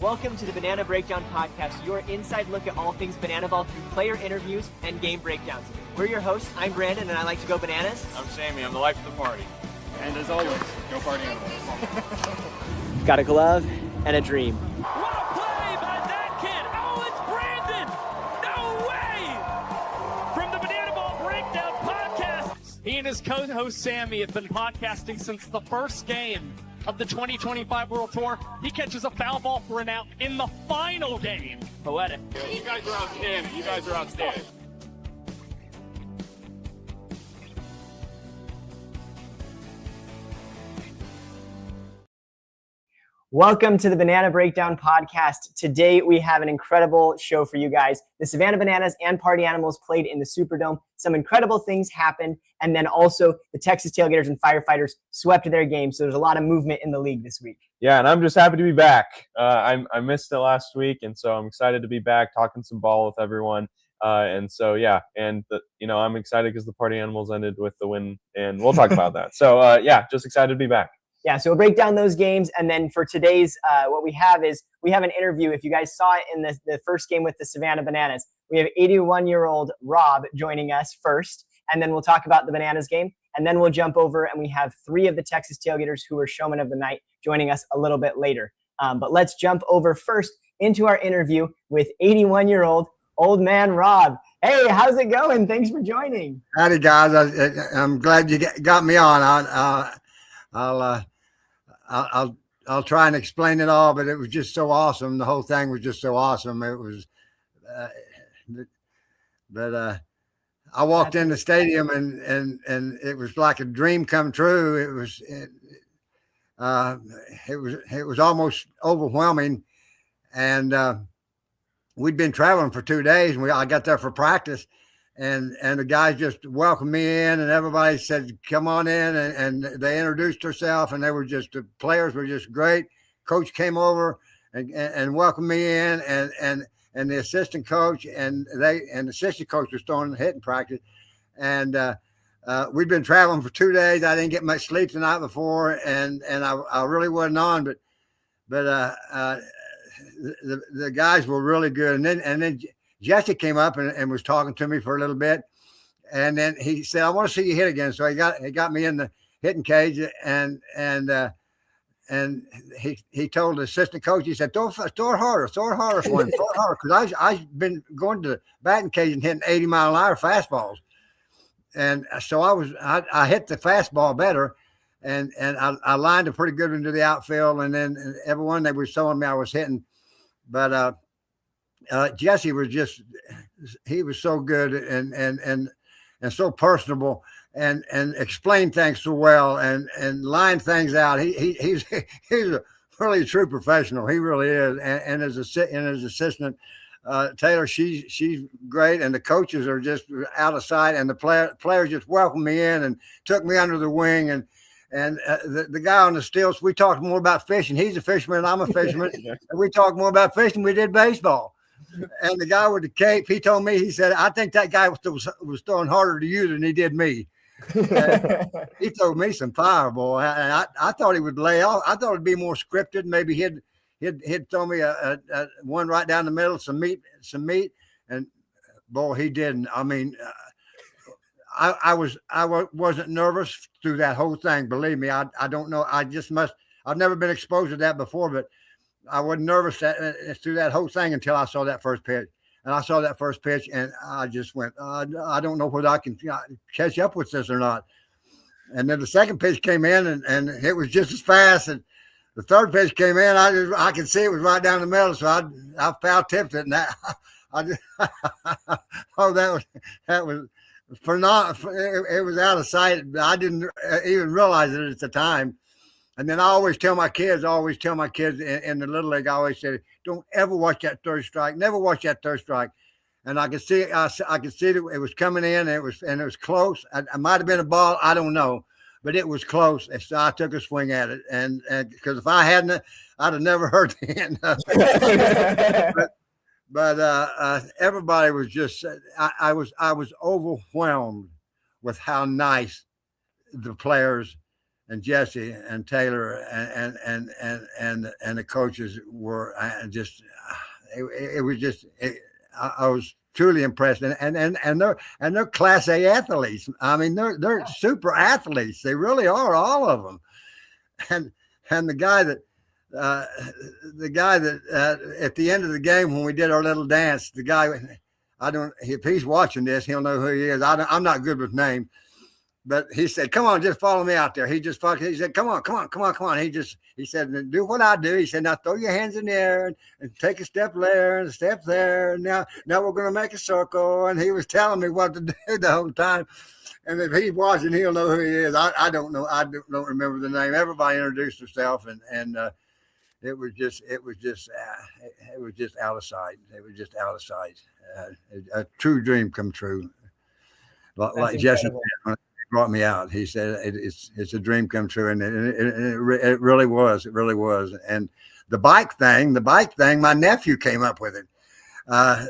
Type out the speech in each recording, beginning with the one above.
Welcome to the Banana Breakdown Podcast, your inside look at all things Banana Ball through player interviews and game breakdowns. We're your hosts. I'm Brandon, and I like to go bananas. I'm Sammy. I'm the life of the party. And as always, go party animals. Got a glove and a dream. What a play by that kid! Oh, it's Brandon! No way! From the Banana Ball Breakdown Podcast. He and his co-host Sammy have been podcasting since the first game of the 2025 World Tour. He catches a foul ball for an out in the final game. Poetic. You guys are outstanding. Welcome to the Banana Breakdown Podcast. Today we have an incredible show for you guys. The Savannah Bananas and Party Animals played in the Superdome. Some incredible things happened. And then also the Texas Tailgaters and Firefighters swept their game. So there's a lot of movement in the league this week. Yeah, and I'm just happy to be back. I missed it last week, and so I'm excited to be back talking some ball with everyone. I'm excited because the Party Animals ended with the win, and we'll talk about that. So, just excited to be back. Yeah, so we'll break down those games. And then for today's, what we have an interview. If you guys saw it in the first game with the Savannah Bananas, we have 81-year-old Rob joining us first. And then we'll talk about the Bananas game. And then we'll jump over and we have 3 of the Texas Tailgaters who are showmen of the night joining us a little bit later. But let's jump over first into our interview with 81-year-old old man Rob. Hey, how's it going? Thanks for joining. Howdy, guys. I'm glad you got me on. I'll try and explain it all, but it was just so awesome. The whole thing was just so awesome. It was, I walked in the stadium and it was like a dream come true. It was almost overwhelming, and we'd been traveling for 2 days, and I got there for practice. And the guys just welcomed me in, and everybody said, come on in. And they introduced herself, and the players were just great. Coach came over and welcomed me in, and the assistant coach and the assistant coach was throwing hitting practice. And we'd been traveling for 2 days. I didn't get much sleep the night before, and I really wasn't on, but the guys were really good. And then Jesse came up and was talking to me for a little bit, and then he said, "I want to see you hit again." So he got me in the hitting cage, and he told the assistant coach, he said, "Throw it harder for him, throw it harder," because I've been going to the batting cage and hitting 80-mile-an-hour fastballs, and so I hit the fastball better, and I lined a pretty good into the outfield, and then everyone they were showing me I was hitting, but. Jesse was he was so good and so personable and explained things so well and lined things out. He's a really true professional. He really is. And his assistant, Taylor, she's great. And the coaches are just out of sight. And the players just welcomed me in and took me under the wing. And the guy on the stilts, we talked more about fishing. He's a fisherman. I'm a fisherman. And we talked more about fishing. We did baseball. And the guy with the cape, he told me, he said, "I think that guy was throwing harder to you than he did me." He told me some fire, boy. And I thought he would lay off. I thought it'd be more scripted. Maybe he'd throw me a one right down the middle, some meat. And boy, he didn't. I mean, I wasn't nervous through that whole thing. Believe me, I don't know. I've never been exposed to that before, but I wasn't nervous through that whole thing until I saw that first pitch. And I saw that first pitch, and I just went, I don't know whether I can catch up with this or not. And then the second pitch came in, and it was just as fast. And the third pitch came in, I could see it was right down the middle, so I foul tipped it, and that was it was out of sight. I didn't even realize it at the time. And then I always tell my kids in the Little League, I always say, don't ever watch that third strike. Never watch that third strike. And I could see it. I could see that it was coming in. And it was close. It might have been a ball. I don't know. But it was close. So I took a swing at it. And because if I hadn't, I'd have never heard the end. But everybody was just, I was overwhelmed with how nice the players and Jesse and Taylor and the coaches were just it was just I was truly impressed, and they're Class A athletes. I mean, they're super athletes. They really are, all of them. And the guy that at the end of the game when we did our little dance, the guy, if he's watching this, he'll know who he is. I'm not good with names. But he said, "Come on, just follow me out there." He said, "Come on." He said, "Do what I do." He said, "Now throw your hands in the air and take a step there and a step there. Now we're going to make a circle." And he was telling me what to do the whole time. And if he's watching, he'll know who he is. I don't know. I don't remember the name. Everybody introduced herself, and it was just out of sight. It was just out of sight. A true dream come true. Like Jesse brought me out. He said it's a dream come true, and it really was. It really was. And the bike thing. My nephew came up with it. I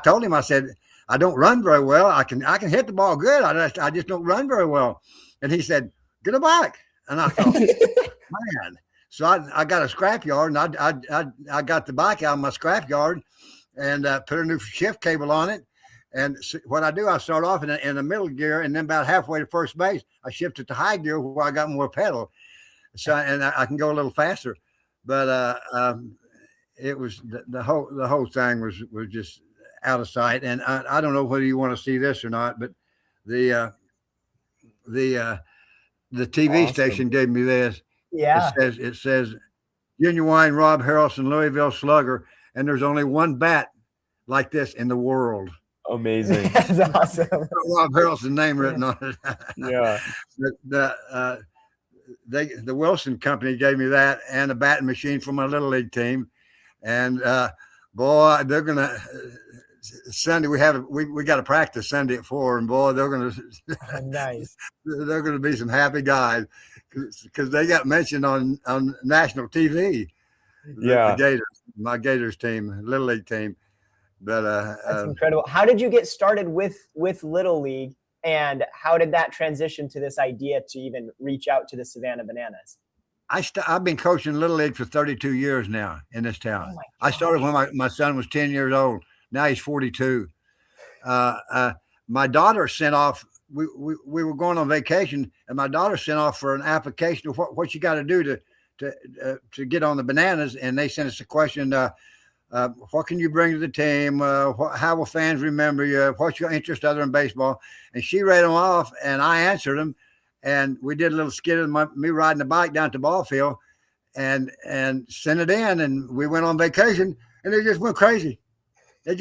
told him. I said, "I don't run very well. I can hit the ball good. I just don't run very well." And he said, "Get a bike." And I thought, man. So I got a scrapyard, and I got the bike out of my scrapyard and put a new shift cable on it. And what I do, I start off in the middle gear, and then about halfway to first base, I shift it to high gear where I got more pedal, so and I can go a little faster. But it was the whole thing was just out of sight. And I don't know whether you want to see this or not, but the TV station gave me this. Yeah, it says Genuine Rob Harrelson, Louisville Slugger, and there's only one bat like this in the world. Amazing. That's awesome. Rob Harrelson name written on it. Yeah. The Wilson Company gave me that and a batting machine for my little league team, and boy, they're gonna Sunday we got to practice Sunday at 4, and boy, they're gonna nice. They're gonna be some happy guys because they got mentioned on national TV. Yeah, my Gators team, little league team. But that's incredible. How did you get started with Little League, and how did that transition to this idea to even reach out to the Savannah Bananas? I've been coaching Little League for 32 years now in this town. Oh I started when my son was 10 years old. Now he's 42. My daughter sent off. We were going on vacation, and my daughter sent off for an application of what you got to do to get on the Bananas, and they sent us a question. What can you bring to the team? How will fans remember you? What's your interest other than baseball? And she read them off, and I answered them. And we did a little skit of me riding the bike down to the ball field, and sent it in. And we went on vacation, and it just went crazy. It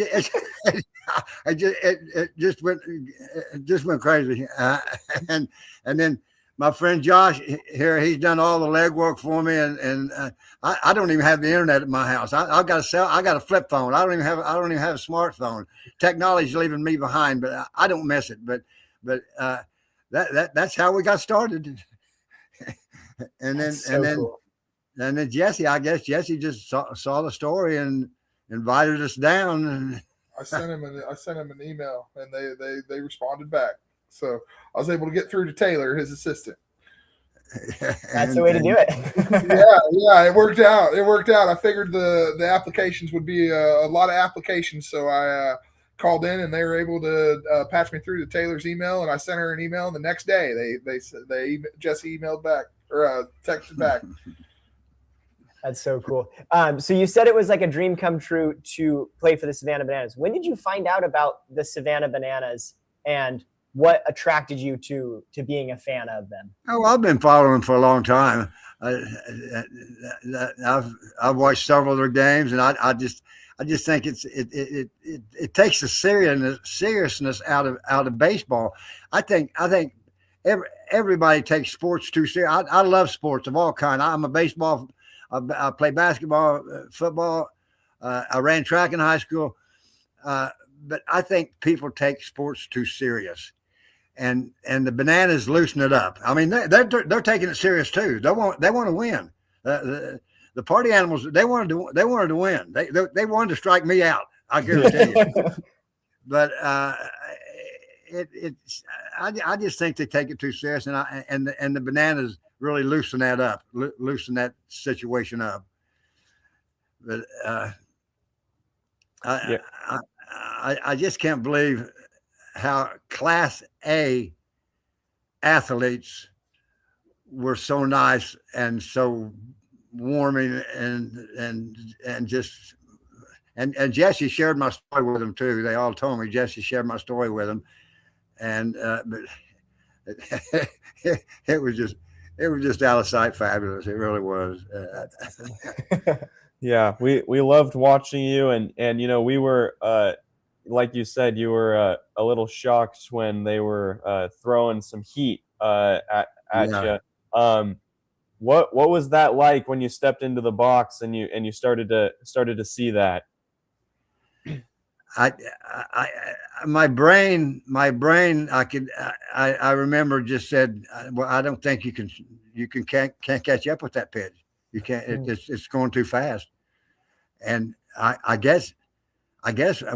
just went crazy. And then my friend Josh here, he's done all the legwork for me, and I don't even have the internet at my house. I got a flip phone. I don't even have a smartphone. Technology's leaving me behind, but I don't miss it. But that's how we got started. And then Jesse, I guess Jesse just saw the story and invited us down. And I sent him an email, and they responded back. So I was able to get through to Taylor, his assistant. That's the way to do it. yeah, it worked out. I figured the applications would be a lot of applications, so I called in, and they were able to patch me through to Taylor's email, and I sent her an email. And the next day, Jesse emailed back or texted back. That's so cool. So you said it was like a dream come true to play for the Savannah Bananas. When did you find out about the Savannah Bananas, and what attracted you to being a fan of them? Oh, I've been following them for a long time. I've watched several of their games, and I just think it takes the seriousness out of baseball. I think everybody takes sports too serious. I love sports of all kinds. I'm a baseball. I play basketball, football. I ran track in high school, but I think people take sports too serious. And the Bananas loosen it up. I mean, they're taking it serious too. They want to win. The Party Animals, they wanted to win. They wanted to strike me out. I guarantee you. But I just think they take it too serious, and the Bananas really loosen that up, loosen that situation up. But I just can't believe how Class A athletes were so nice and so warming and just and Jesse shared my story with them too. They all told me Jesse shared my story with them, and but it was just out of sight fabulous. It really was. Yeah, we loved watching you, and we were like you said, you were a little shocked when they were throwing some heat at you. What was that like when you stepped into the box and you started to see that? My brain, I remember just said, well, I don't think can't catch up with that pitch. You can't. It's going too fast. And I guess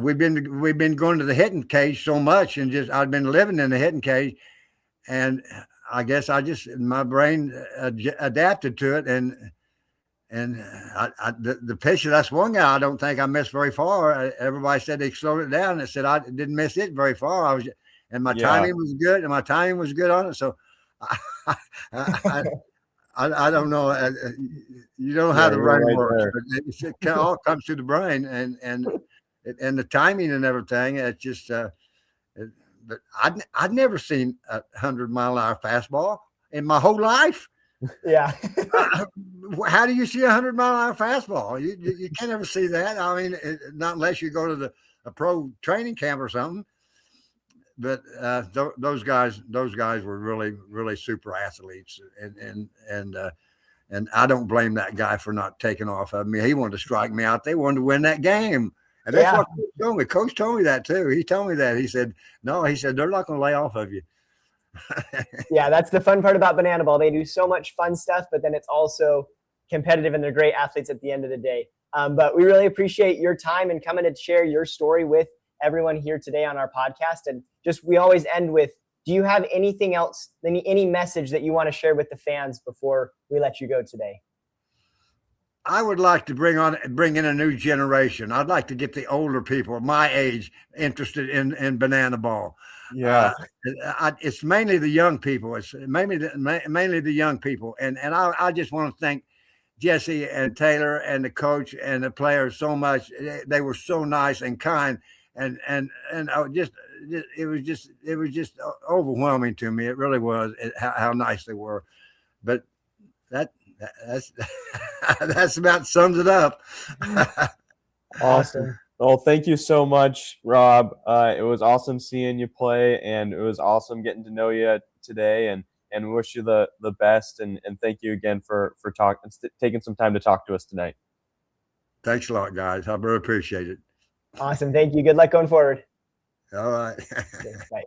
we've been going to the hitting cage so much, and I've been living in the hitting cage, and I guess my brain adapted to it, and the pitcher that swung out, I don't think I missed very far. Everybody said they slowed it down. And said I didn't miss it very far. My timing was good, on it. So I don't know. You know how the brain works, but it all comes to the brain, and the timing and everything. It's just, but I'd never seen a 100-mile-an-hour fastball in my whole life. Yeah. How do you see a 100-mile-an-hour fastball? You can't ever see that. I mean, not unless you go to a pro training camp or something. But those guys were really, really super athletes, and I don't blame that guy for not taking off of me. He wanted to strike me out. They wanted to win that game, and that's what Coach told me. Coach told me that too. He told me that. He said, "No," he said, "they're not going to lay off of you." Yeah, that's the fun part about Banana Ball. They do so much fun stuff, but then it's also competitive, and they're great athletes at the end of the day. But we really appreciate your time and coming to share your story with everyone here today on our podcast. And we always end with, do you have anything else, any message that you want to share with the fans before we let you go today? I would like to bring in a new generation. I'd like to get the older people, my age, interested in Banana Ball. Yeah, it's mainly the young people. It's mainly the young people, and I just want to thank Jesse and Taylor and the coach and the players so much. They were so nice and kind, and it was just overwhelming to me. It really was how nice they were. But that's about sums it up. Awesome. Well, thank you so much, Rob. It was awesome seeing you play, and it was awesome getting to know you today, and wish you the best, and thank you again for taking some time to talk to us tonight. Thanks a lot, guys. I really appreciate it. Awesome. Thank you. Good luck going forward. All right. Bye.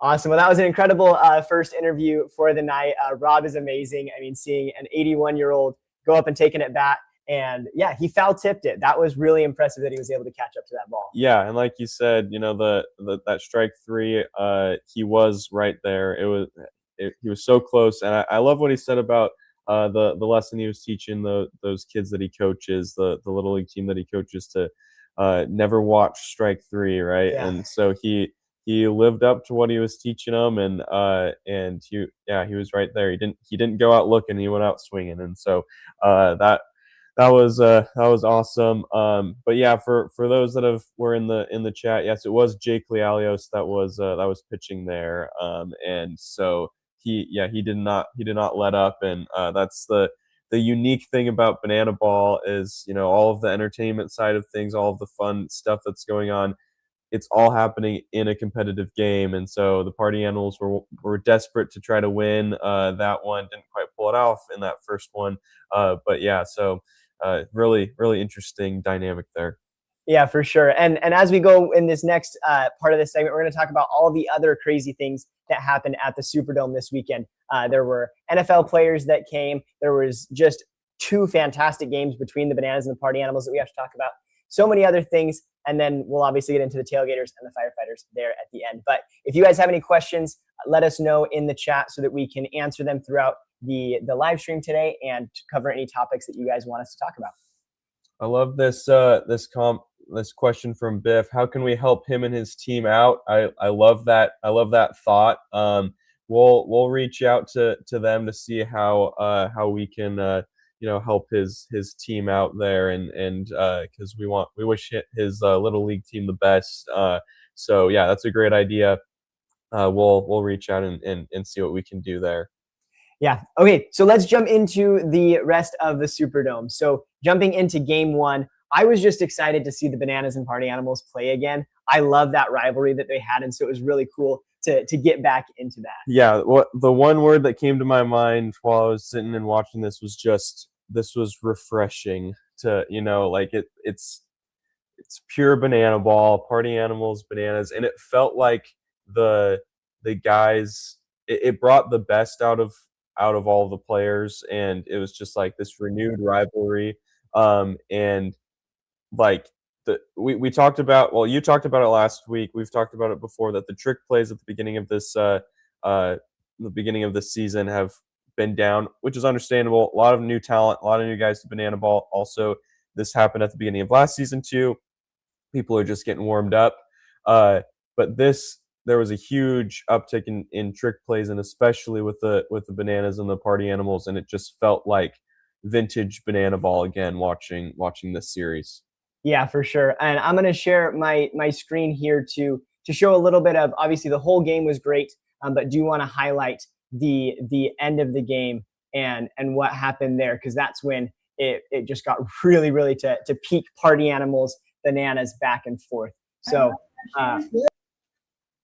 Awesome. Well, that was an incredible first interview for the night. Rob is amazing. I mean, seeing an 81-year-old go up and take it at bat. And yeah, he foul tipped it. That was really impressive that he was able to catch up to that ball. Yeah, and like you said, that strike three, he was right there. He was so close, and I love what he said about the lesson he was teaching those kids that he coaches, the little league team that he coaches, to never watch strike three, right? Yeah. And so he lived up to what he was teaching them, and he was right there. He didn't go out looking. He went out swinging, and so that was awesome. But yeah, for those that were in the chat, yes, it was Jake Lialios that was pitching there. And so he did not let up, and that's the unique thing about Banana Ball is, all of the entertainment side of things, all of the fun stuff that's going on, it's all happening in a competitive game. And so the Party Animals were desperate to try to win that one. Didn't quite pull it off in that first one. But yeah, so really, really interesting dynamic there. Yeah, for sure. And as we go in this next part of this segment, we're going to talk about all the other crazy things that happened at the Superdome this weekend. There were NFL players that came. There was just two fantastic games between the Bananas and the Party Animals that we have to talk about. so many other things. And then we'll obviously get into the Tailgaters and the Firefighters there at the end. But if you guys have any questions, let us know in the chat so that we can answer them throughout the live stream today and cover any topics that you guys want us to talk about. I love this this question from Biff. How can we help him and his team out? I love that. I love that thought. We'll reach out to them to see how we can help his team out there, and because we wish his little league team the best. So yeah, that's a great idea. We'll reach out and see what we can do there. Yeah. Okay. So let's jump into the rest of the Superdome. So jumping into game 1, I was just excited to see the Bananas and Party Animals play again. I love that rivalry that they had, and so it was really cool to get back into that. Yeah. The one word that came to my mind while I was sitting and watching this was just, this was refreshing to, it's pure banana ball, Party Animals, bananas, and it felt like the guys, it brought the best out of all the players, and it was just like this renewed rivalry. And like we talked about, well, you talked about it last week, we've talked about it before, that the trick plays at the beginning of this season have been down, which is understandable. A lot of new talent, a lot of new guys to banana ball. Also, this happened at the beginning of last season too. People are just getting warmed up. But there was a huge uptick in trick plays, and especially with the bananas and the Party Animals, and it just felt like vintage banana ball again watching this series. Yeah, for sure. And I'm going to share my screen here to show a little bit of, obviously the whole game was great, but do want to highlight the end of the game and what happened there, because that's when it just got really, really to peak Party Animals, bananas back and forth. So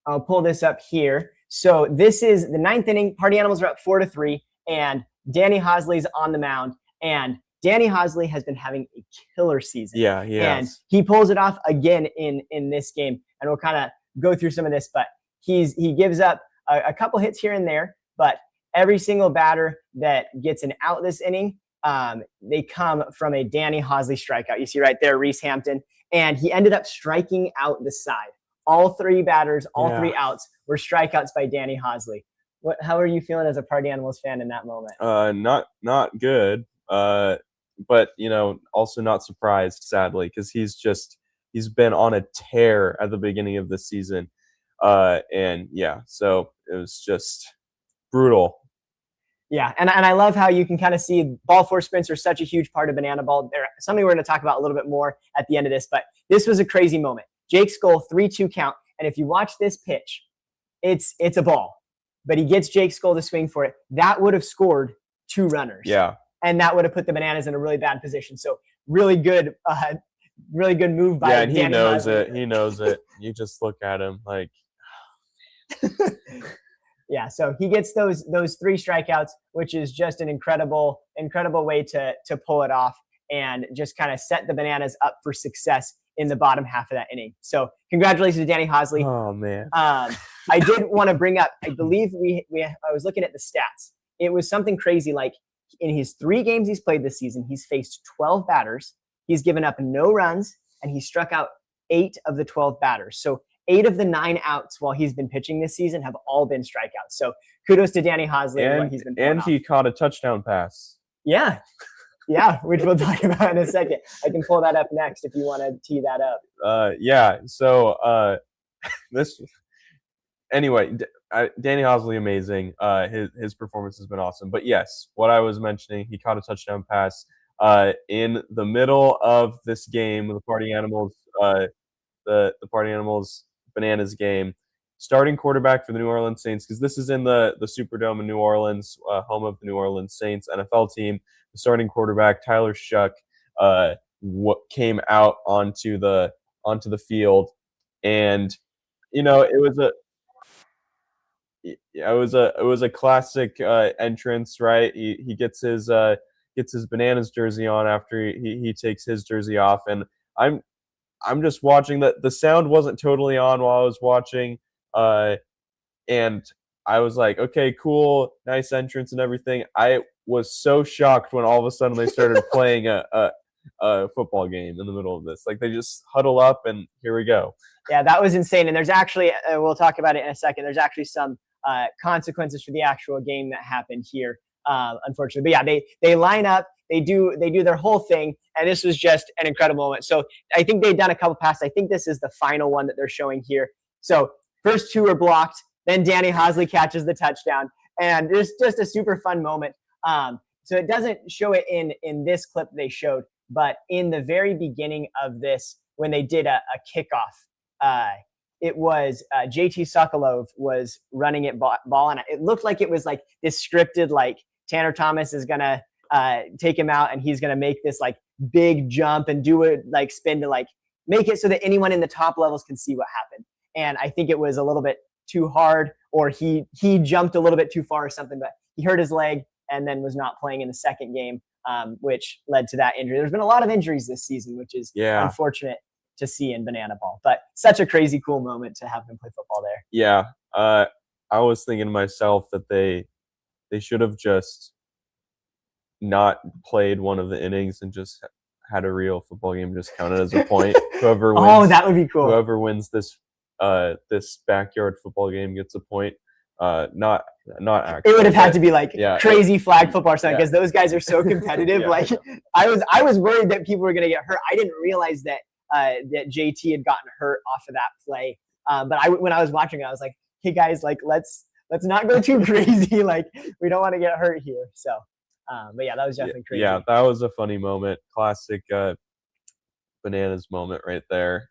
I'll pull this up here. So this is the 9th inning. Party Animals are up 4-3, and Danny Hosley's on the mound. And Danny Hosley has been having a killer season. Yeah, he has. And he pulls it off again in this game. And we'll kind of go through some of this, but he gives up a couple hits here and there, but every single batter that gets an out this inning, they come from a Danny Hosley strikeout. You see right there, Reese Hampton. And he ended up striking out the side. All 3 batters, all 3 outs were strikeouts by Danny Hosley. How are you feeling as a Party Animals fan in that moment? Not good. But also not surprised, sadly, because he's been on a tear at the beginning of the season. And yeah, so it was just brutal. Yeah, and I love how you can kind of see ball force sprints are such a huge part of banana ball. They're something we're going to talk about a little bit more at the end of this, but this was a crazy moment. Jake Skull, 3-2 count, and if you watch this pitch, it's a ball, but he gets Jake Skull to swing for it. That would have scored 2 runners. Yeah. And that would have put the bananas in a really bad position. So really good move by and Danny he knows Hosley. it. He knows it. You just look at him like. Yeah, so he gets those 3 strikeouts, which is just an incredible way to pull it off and just kind of set the bananas up for success in the bottom half of that inning. So congratulations to Danny Hosley. Oh man. I did want to bring up, I believe I was looking at the stats. It was something crazy, like in his 3 games he's played this season, he's faced 12 batters. He's given up no runs, and he struck out 8 of the 12 batters. So 8 of the 9 outs while he's been pitching this season have all been strikeouts. So kudos to Danny Hosley and what he's been pulling off. He caught a touchdown pass. Yeah. Yeah, which we'll talk about in a second. I can pull that up next if you want to tee that up. Yeah. So anyway, Danny Hosley, amazing. His performance has been awesome. But yes, what I was mentioning, he caught a touchdown pass in the middle of this game, the Party Animals, the Party Animals Bananas game. Starting quarterback for the New Orleans Saints, because this is in the Superdome in New Orleans, home of the New Orleans Saints NFL team. The starting quarterback, Tyler Shuck, came out onto the field, and it was a classic entrance, right? He gets his Bananas jersey on after he takes his jersey off, and I'm just watching that. The sound wasn't totally on while I was watching, and I was like, okay, cool, nice entrance and everything. I was so shocked when all of a sudden they started playing a football game in the middle of this. Like they just huddle up and here we go. Yeah, that was insane. And there's actually, we'll talk about it in a second. There's actually some consequences for the actual game that happened here, unfortunately. But yeah, they line up, they do their whole thing, and this was just an incredible moment. So I think they've done a couple passes. I think this is the final one that they're showing here. So first two are blocked, then Danny Hosley catches the touchdown, and it's just a super fun moment. So it doesn't show it in this clip they showed, but in the very beginning of this, when they did a kickoff, it was JT Sokolov was running it ball, and it looked like it was like this scripted, like Tanner Thomas is gonna take him out, and he's gonna make this like big jump and do it like spin to like make it so that anyone in the top levels can see what happened. And I think it was a little bit too hard, or he jumped a little bit too far or something, but he hurt his leg and then was not playing in the second game, which led to that injury. There's been a lot of injuries this season, which is unfortunate to see in Banana Ball, but such a crazy cool moment to have him play football there. Yeah. I was thinking to myself that they should have just not played one of the innings and just had a real football game just counted as a point. Whoever wins, oh, that would be cool. Whoever wins this backyard football game gets a point. Not actually. It would have had to be like crazy flag football or something, because those guys are so competitive. Like I was worried that people were going to get hurt. I didn't realize that that JT had gotten hurt off of that play. But when I was watching it, I was like, hey guys, like let's not go too crazy. Like we don't want to get hurt here. So, but yeah, that was definitely crazy. Yeah, that was a funny moment. Classic Bananas moment right there.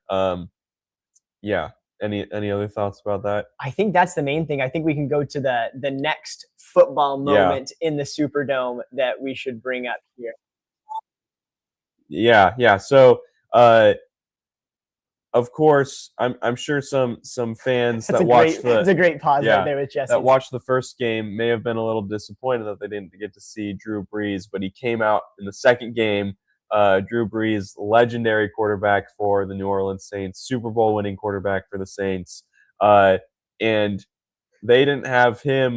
Yeah. Any other thoughts about that? I think that's the main thing. I think we can go to the next football moment in the Superdome that we should bring up here. Yeah. So, of course, I'm sure some fans that watched that's a great pause right there with Jesse. That watched the first game may have been a little disappointed that they didn't get to see Drew Brees, but he came out in the second game. Drew Brees, legendary quarterback for the New Orleans Saints, Super Bowl winning quarterback for the Saints, and they didn't have him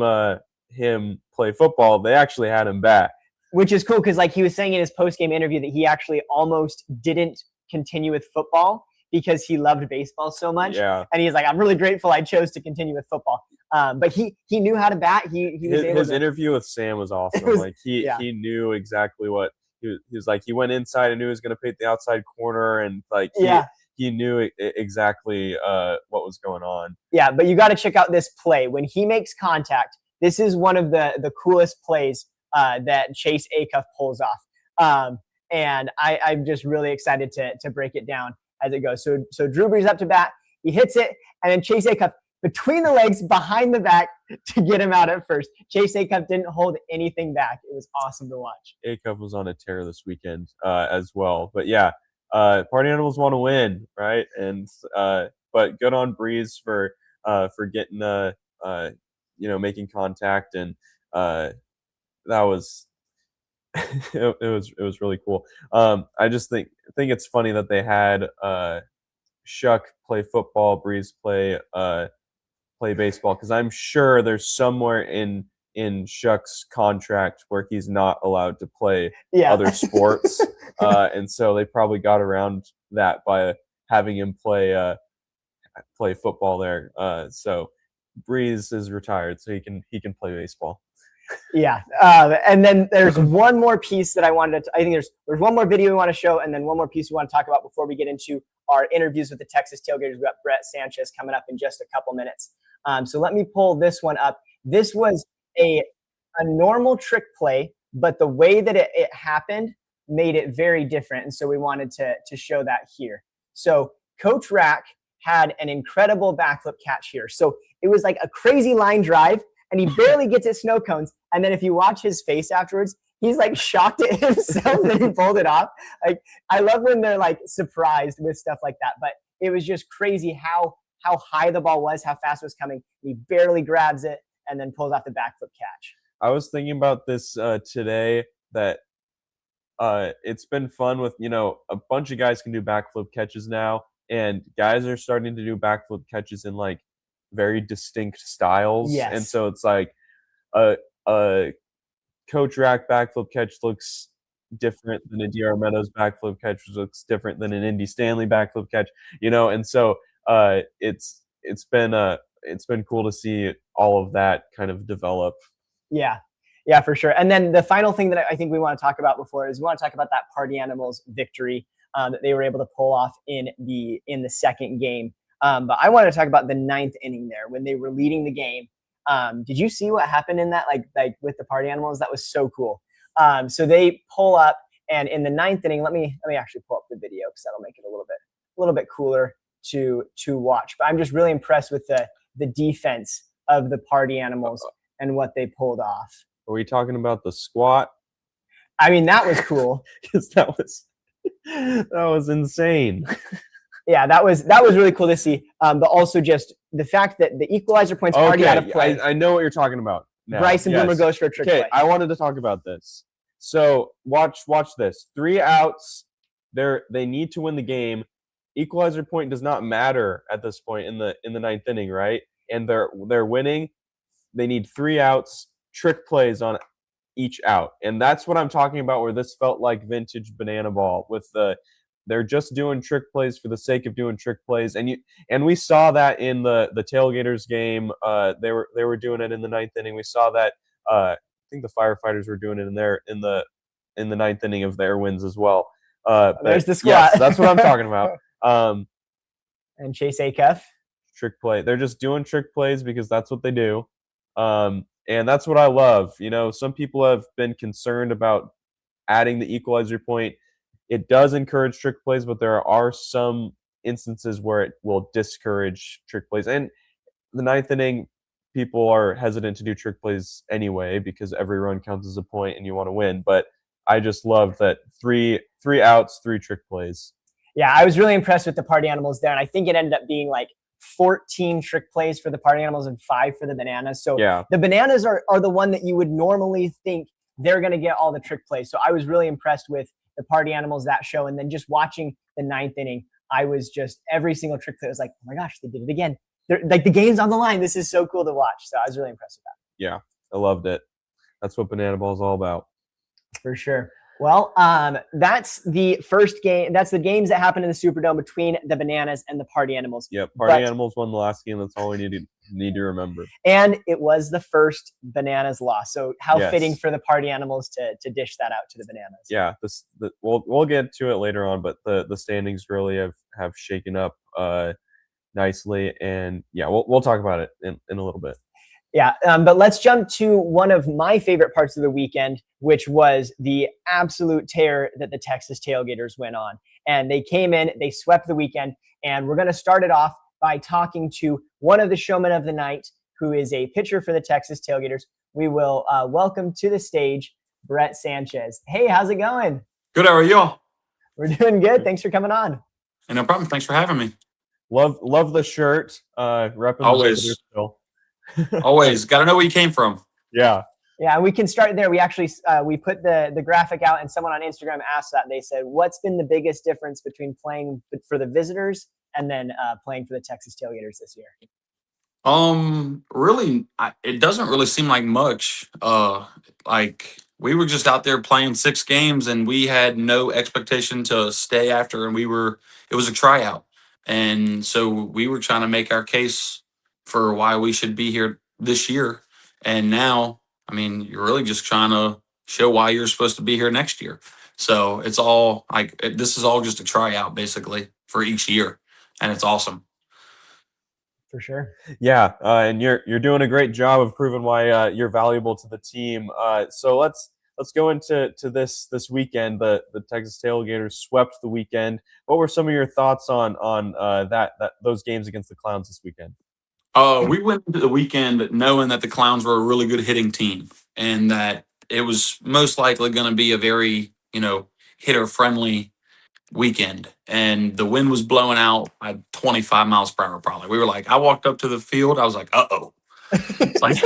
play football. They actually had him back, which is cool because like he was saying in his post-game interview that he actually almost didn't continue with football because he loved baseball so much. Yeah. And he's like, I'm really grateful I chose to continue with football. But he knew how to bat. His interview with Sam was awesome. He knew exactly what he was like. He went inside and knew he was going to paint the outside corner, and like he knew exactly what was going on. Yeah, but you got to check out this play when he makes contact. This is one of the coolest plays that Chase Acuff pulls off. And I'm just really excited to break it down as it goes. So Drew Brees up to bat, he hits it, and then Chase Acuff between the legs, behind the back to get him out at first. Chase Acuff didn't hold anything back. It was awesome to watch. Acuff was on a tear this weekend as well. But yeah, Party Animals want to win, right? And but good on Brees for getting making contact, and that was it was really cool. I just think it's funny that they had Shuck play football, Brees play baseball, because I'm sure there's somewhere in Shuck's contract where he's not allowed to play other sports, and so they probably got around that by having him play football there. So Brees is retired, so he can play baseball. Yeah, and then there's one more piece that I wanted to. I think there's one more video we want to show, and then one more piece we want to talk about before we get into our interviews with the Texas Tailgaters. We've got Brett Sanchez coming up in just a couple minutes. So let me pull this one up. This was a normal trick play, but the way that it happened made it very different, and so we wanted to show that here. So Coach Rack had an incredible backflip catch here. So it was like a crazy line drive, and he barely gets at snow cones. And then if you watch his face afterwards, he's like shocked at himself that he pulled it off. Like, I love when they're like surprised with stuff like that. But it was just crazy how high the ball was, how fast it was coming. He barely grabs it and then pulls off the backflip catch. I was thinking about this today, that it's been fun with, a bunch of guys can do backflip catches now, and guys are starting to do backflip catches in like very distinct styles. Yes. And so it's like a Coach Rack backflip catch looks different than a DR Meadows backflip catch, which looks different than an Indy Stanley backflip catch, and so it's been cool to see all of that kind of develop. Yeah. Yeah, for sure. And then the final thing that I think we want to talk about before is we want to talk about that Party Animals victory that they were able to pull off in the second game. But I wanted to talk about the ninth inning there when they were leading the game. Did you see what happened in that? Like with the Party Animals, that was so cool. So they pull up, and in the ninth inning, let me actually pull up the video because that'll make it a little bit cooler to watch. But I'm just really impressed with the defense of the Party Animals and what they pulled off. Are we talking about the squat? I mean, that was cool because that was insane. Yeah, that was really cool to see. But also just the fact that the equalizer points already out of play. I know what you're talking about now. Bryson Bloomer goes for a trick play. I wanted to talk about this. So watch this. 3 outs. They need to win the game. Equalizer point does not matter at this point in the ninth inning, right? And they're winning. They need 3 outs. Trick plays on each out, and that's what I'm talking about, where this felt like vintage banana ball with they're just doing trick plays for the sake of doing trick plays, and we saw that in the Tailgaters game. They were doing it in the ninth inning. We saw that I think the Firefighters were doing it in the ninth inning of their wins as well. There's the squat. Yes, that's what I'm talking about. And Chase Acuff. Trick play. They're just doing trick plays because that's what they do. And that's what I love. Some people have been concerned about adding the equalizer point. It does encourage trick plays, but there are some instances where it will discourage trick plays. And the ninth inning, people are hesitant to do trick plays anyway because every run counts as a point and you want to win. But I just love that three outs, 3 trick plays. Yeah, I was really impressed with the Party Animals there, and I think it ended up being like 14 trick plays for the Party Animals and 5 for the Bananas. So yeah. The Bananas are the one that you would normally think they're going to get all the trick plays. So I was really impressed with the Party Animals that show. And then just watching the ninth inning, I was just every single trick play was like, oh my gosh, they did it again. They're, like the game's on the line. This is so cool to watch. So I was really impressed with that. Yeah, I loved it. That's what Banana Ball is all about. For sure. Well, that's the first game. That's the games that happened in the Superdome between the Bananas and the Party Animals. Yeah, Party Animals won the last game. That's all we need to remember. And it was the first Bananas loss. So how Yes. fitting for the Party Animals to dish that out to the Bananas. Yeah, we'll get to it later on, but the standings really have shaken up nicely, and yeah, we'll talk about it in a little bit. Yeah, but let's jump to one of my favorite parts of the weekend, which was the absolute tear that the Texas Tailgaters went on. And they came in, they swept the weekend, and we're going to start it off by talking to one of the showmen of the night, who is a pitcher for the Texas Tailgaters. We will welcome to the stage Brett Sanchez. Hey, how's it going? Good, how are y'all? We're doing good. Thanks for coming on. Hey, no problem. Thanks for having me. Love the shirt. Repping Always. the still. Always. Got to know where you came from. Yeah. Yeah, and we can start there. We actually we put the graphic out, and someone on Instagram asked that. They said, "What's been the biggest difference between playing for the Visitors and then playing for the Texas Tailgaters this year?" Really, it doesn't really seem like much. Like we were just out there playing 6 games, and we had no expectation to stay after, and it was a tryout, and so we were trying to make our case for why we should be here this year, and now. I mean, you're really just trying to show why you're supposed to be here next year. So it's all this is all just a tryout basically for each year, and it's awesome. For sure. Yeah, and you're doing a great job of proving why you're valuable to the team. So let's go into this weekend. The Texas Tailgaters swept the weekend. What were some of your thoughts on those games against the Clowns this weekend? We went into the weekend knowing that the Clowns were a really good hitting team and that it was most likely going to be a very, hitter-friendly weekend. And the wind was blowing out at 25 miles per hour probably. We were like, I walked up to the field. I was like, uh-oh. It's like,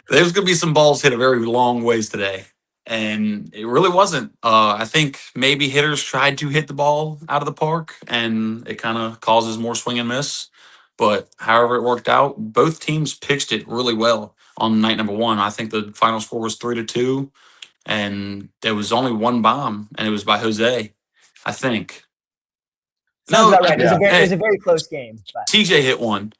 there's going to be some balls hit a very long ways today. And it really wasn't. I think maybe hitters tried to hit the ball out of the park, and it kind of causes more swing and miss. But however it worked out, both teams pitched it really well on night number 1. I think the final score was 3-2. and there was only one bomb, and it was by Jose, I think. Sounds No, about right. It was a very close game. But. TJ hit one.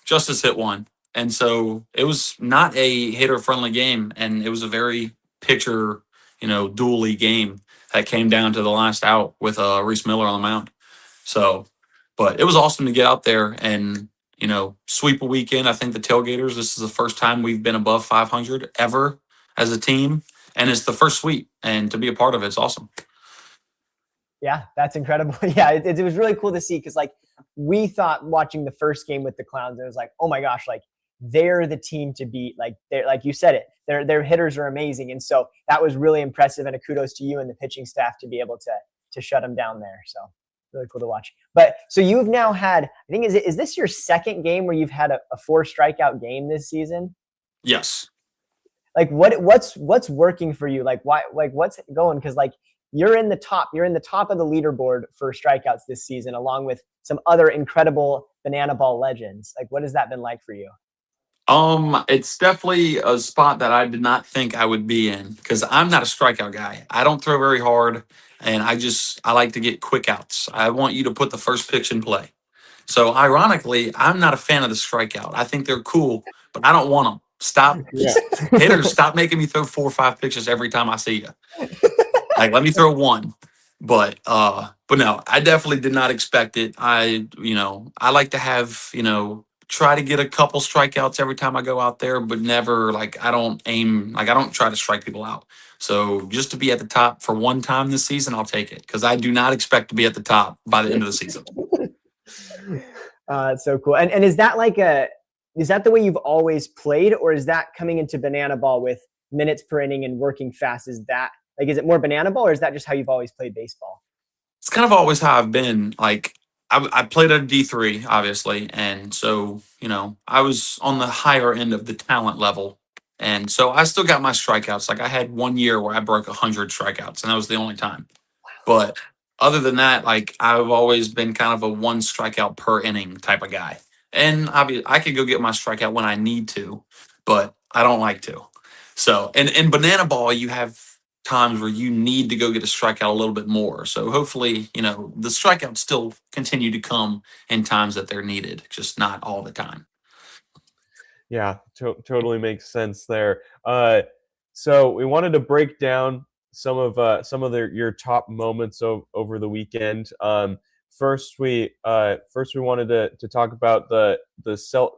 Justice hit one. And so it was not a hitter friendly game. And it was a very pitcher, dually game that came down to the last out with Reese Miller on the mound. So, but it was awesome to get out there and, sweep a weekend. I think the Tailgaters, this is the first time we've been above 500 ever as a team. And it's the first sweep. And to be a part of it's awesome. Yeah, that's incredible. Yeah, it was really cool to see because, like, we thought watching the first game with the Clowns, it was like, oh my gosh, like they're the team to beat. Like they're, like you said it, their hitters are amazing, and so that was really impressive. And a kudos to you and the pitching staff to be able to shut them down there. So really cool to watch. But so you've now had, I think, is this your second game where you've had a 4 strikeout game this season? Yes. Like what's working for you? Like why? Like what's going? Because like. You're in the top of the leaderboard for strikeouts this season, along with some other incredible banana ball legends. Like, what has that been like for you? It's definitely a spot that I did not think I would be in because I'm not a strikeout guy. I don't throw very hard, and I like to get quick outs. I want you to put the first pitch in play. So ironically, I'm not a fan of the strikeout. I think they're cool, but I don't want them. Stop. Hitters, stop making me throw 4 or 5 pitches every time I see you. Like, let me throw one. But no, I definitely did not expect it. I like to have, try to get a couple strikeouts every time I go out there, but never I don't try to strike people out. So just to be at the top for one time this season, I'll take it because I do not expect to be at the top by the end of the season. It's so cool. And is that is that the way you've always played, or is that coming into banana ball with minutes per inning and working fast? Is it more banana ball, or is that just how you've always played baseball? It's kind of always how I've been. Like I played at a D3, obviously, and so I was on the higher end of the talent level, and so I still got my strikeouts. Like I had 1 year where I broke 100 strikeouts, and that was the only time. But other than that, like I've always been kind of a 1 strikeout per inning type of guy, and obviously I could go get my strikeout when I need to, but I don't like to. So, and in banana ball, you have times where you need to go get a strikeout a little bit more. So hopefully, the strikeouts still continue to come in times that they're needed, just not all the time. Yeah, totally makes sense there. So we wanted to break down some of your top moments over the weekend. First, we wanted to talk about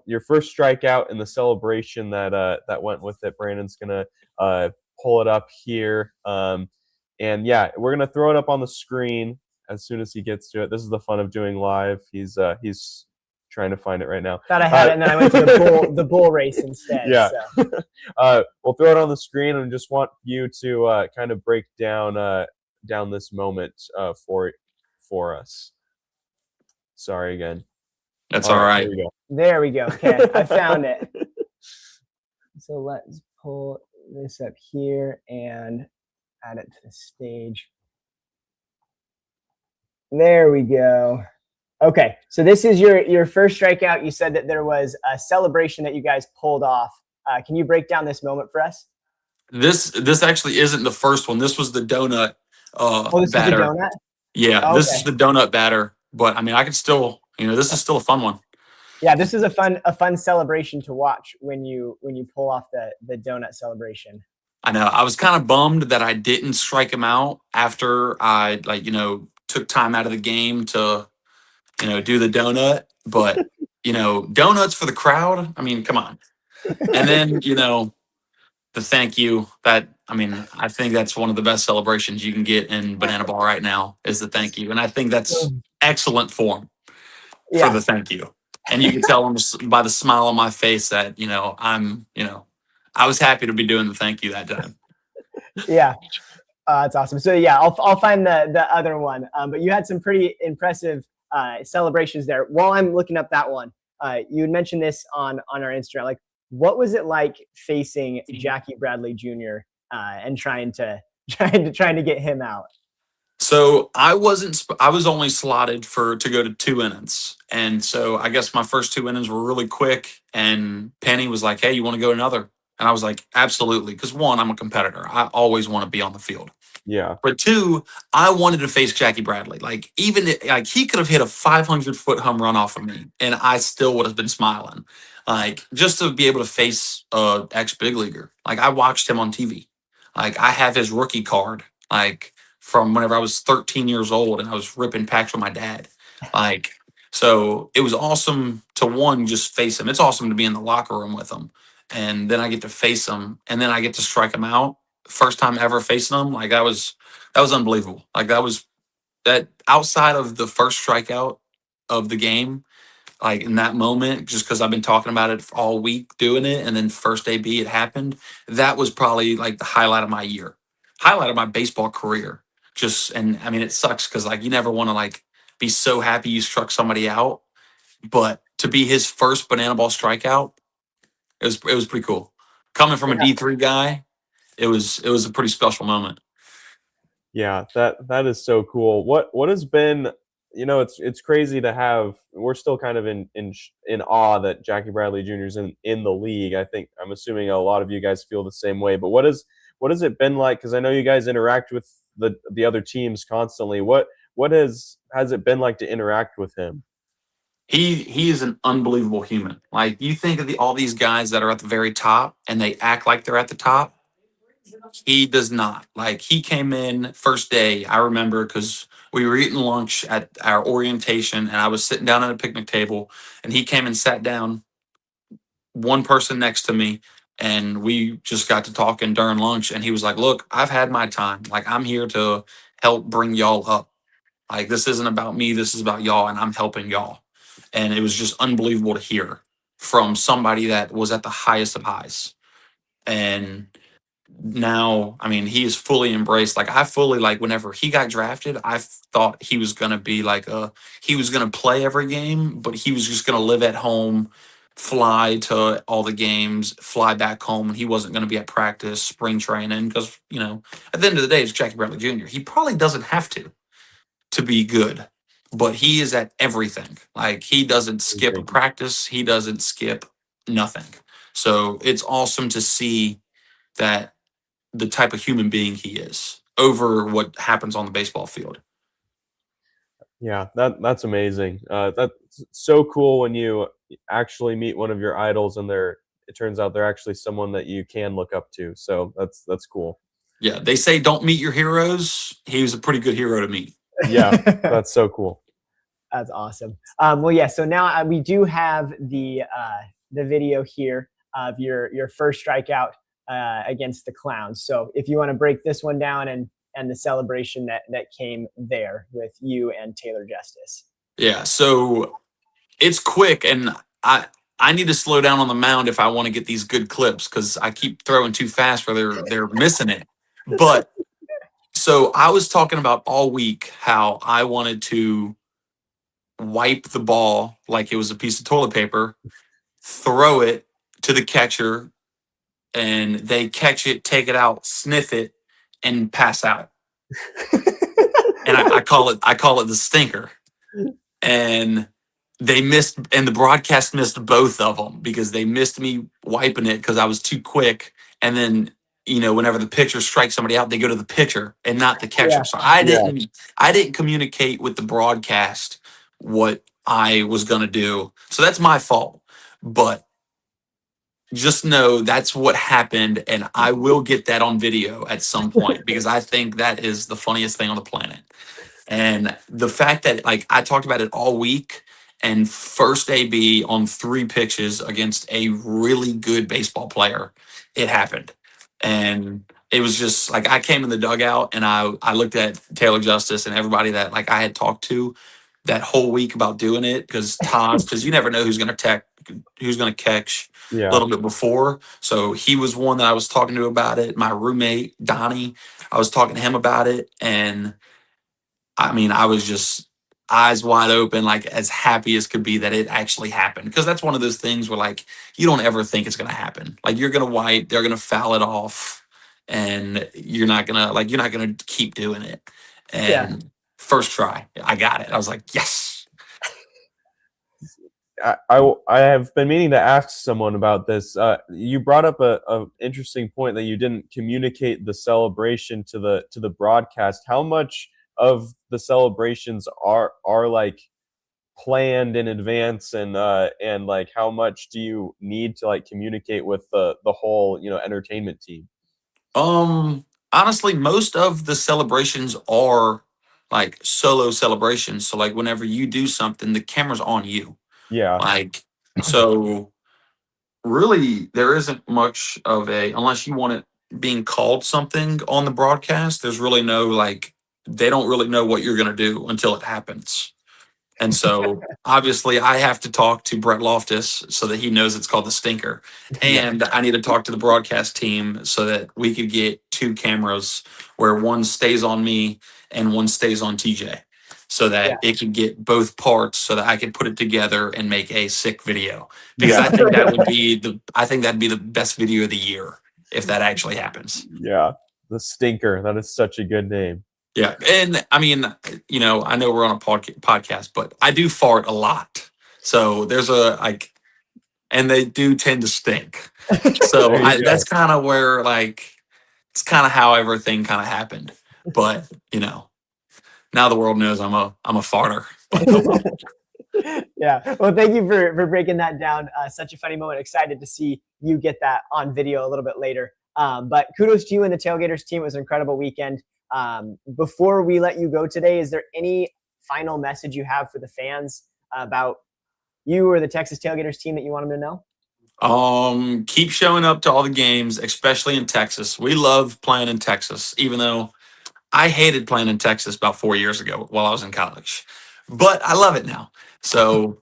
your first strikeout and the celebration that went with it. Brandon's gonna pull it up here, and yeah, we're gonna throw it up on the screen as soon as he gets to it. This is the fun of doing live. He's trying to find it right now. Thought I had it, and then I went to the bull race instead. Yeah. So. We'll throw it on the screen and just want you to kind of break down this moment for us. Sorry again. That's all right. There we go. Okay, I found it. So let's pull this up here and add it to the stage. There we go. Okay, so this is your first strikeout. You said that there was a celebration that you guys pulled off. Can you break down this moment for us? This actually isn't the first one. This was the donut this batter. Is the donut? Yeah, okay. This is the donut batter. But I mean, I could still, this is still a fun one. Yeah, this is a fun celebration to watch when you pull off the donut celebration. I know. I was kind of bummed that I didn't strike him out after I took time out of the game to do the donut. But donuts for the crowd. I mean, come on. And then the thank you. I think that's one of the best celebrations you can get in banana ball right now is the thank you, and I think that's excellent form for the thank you. And you can tell them by the smile on my face that I was happy to be doing the thank you that time. Yeah, that's awesome. So yeah, I'll find the other one. But you had some pretty impressive celebrations there. While I'm looking up that one, you had mentioned this on our Instagram. Like, what was it like facing Jackie Bradley Jr. And trying to get him out? So I was only slotted to go to 2 innings. And so I guess my first 2 innings were really quick, and Penny was like, "Hey, you want to go another?" And I was like, absolutely. Because one, I'm a competitor. I always want to be on the field. Yeah. But two, I wanted to face Jackie Bradley. Like like he could have hit a 500-foot home run off of me, and I still would have been smiling. Like just to be able to face a ex big leaguer. Like I watched him on TV. Like I have his rookie card. Like from whenever I was 13 years old, and I was ripping packs with my dad. Like so, it was awesome to one just face him. It's awesome to be in the locker room with him, and then I get to face him, and then I get to strike him out first time ever facing him, like that was unbelievable. Like that outside of the first strikeout of the game, like in that moment, just because I've been talking about it all week doing it, and then first AB it happened. That was probably like the highlight of my year, highlight of my baseball career. Just and I mean it sucks because like you never want to like be so happy you struck somebody out, but to be his first banana ball strikeout, it was pretty cool. Coming from a D3 guy, it was a pretty special moment. Yeah, that is so cool. What has been, it's crazy to have. We're still kind of in awe that Jackie Bradley Jr. is in the league. I'm assuming a lot of you guys feel the same way. But what has it been like? Because I know you guys interact with the other teams constantly. What has it been like to interact with him? He is an unbelievable human. Like you think of all these guys that are at the very top and they act like they're at the top. He does not. Like he came in first day, I remember because we were eating lunch at our orientation and I was sitting down at a picnic table and he came and sat down one person next to me and we just got to talking during lunch and he was like, "Look, I've had my time. Like I'm here to help bring y'all up. Like this isn't about me, this is about y'all and I'm helping y'all." And it was just unbelievable to hear from somebody that was at the highest of highs. And now, I mean, he is fully embraced. Like I fully like whenever he got drafted, I thought he was gonna be like he was gonna play every game, but he was just gonna live at home, fly to all the games, fly back home, and he wasn't gonna be at practice, spring training, because at the end of the day, it's Jackie Bradley Jr. He probably doesn't have to be good, but he is at everything. Like he doesn't skip a practice, he doesn't skip nothing. So it's awesome to see that the type of human being he is over what happens on the baseball field. Yeah, that's amazing. That's so cool when you actually meet one of your idols and it turns out they're actually someone that you can look up to. So that's cool. Yeah, they say don't meet your heroes. He was a pretty good hero to meet. Yeah, that's so cool. That's awesome. Well, yeah. So now we do have the video here of your first strikeout against the Clowns. So if you want to break this one down and the celebration that came there with you and Taylor Justice. Yeah, so it's quick, and I need to slow down on the mound if I want to get these good clips because I keep throwing too fast where they're missing it. But so I was talking about all week how I wanted to wipe the ball like it was a piece of toilet paper, throw it to the catcher, and they catch it, take it out, sniff it, and pass out. And I call it the stinker. And they missed, and the broadcast missed both of them because they missed me wiping it because I was too quick. And then whenever the pitcher strikes somebody out, they go to the pitcher and not the catcher. Yeah. So I didn't communicate with the broadcast what I was gonna do. So that's my fault. But just know that's what happened, and I will get that on video at some point because I think that is the funniest thing on the planet. And the fact that like I talked about it all week, and first AB on 3 pitches against a really good baseball player, it happened. And it was just like I came in the dugout and I looked at Taylor Justice and everybody that like I had talked to that whole week about doing it because you never know who's gonna catch a little bit before. So he was one that I was talking to about it. My roommate Donnie, I was talking to him about it, and I mean, I was just eyes wide open, like as happy as could be that it actually happened. Because that's one of those things where like you don't ever think it's gonna happen. Like you're gonna wipe, they're gonna foul it off, and you're not gonna keep doing it. And first try, I got it. I was like, yes. I have been meaning to ask someone about this. You brought up a interesting point that you didn't communicate the celebration to the broadcast. How much of the celebrations are like planned in advance, and like how much do you need to like communicate with the whole entertainment team? Honestly, most of the celebrations are like solo celebrations. So like whenever you do something, the camera's on you. Yeah, Like so really there isn't much of a unless you want it being called something on the broadcast, there's really no like they don't really know what you're gonna do until it happens. And so obviously I have to talk to Brett Loftus so that he knows it's called the stinker. yeah, And I need to talk to the broadcast team so that we could get two cameras where one stays on me and one stays on TJ so Yeah. that it can get both parts so that I can put it together and make a sick video. Because yeah, I think that'd be the best video of the year if that actually happens. yeah. The stinker. That is such a good name. Yeah, and I mean, I know we're on a podcast, but I do fart a lot. So there's a like, and they do tend to stink. So There you go. that's kind of where like it's kind of how everything kind of happened. But now the world knows I'm a farter. Yeah. Well, thank you for breaking that down. Such a funny moment. Excited to see you get that on video a little bit later. But kudos to you and the Tailgaters team. It was an incredible weekend. Before we let you go today, is there any final message you have for the fans about you or the Texas Tailgaters team that you want them to know? Keep showing up to all the games, especially in Texas. We love playing in Texas, even though I hated playing in Texas about 4 years ago while I was in college, but I love it now. So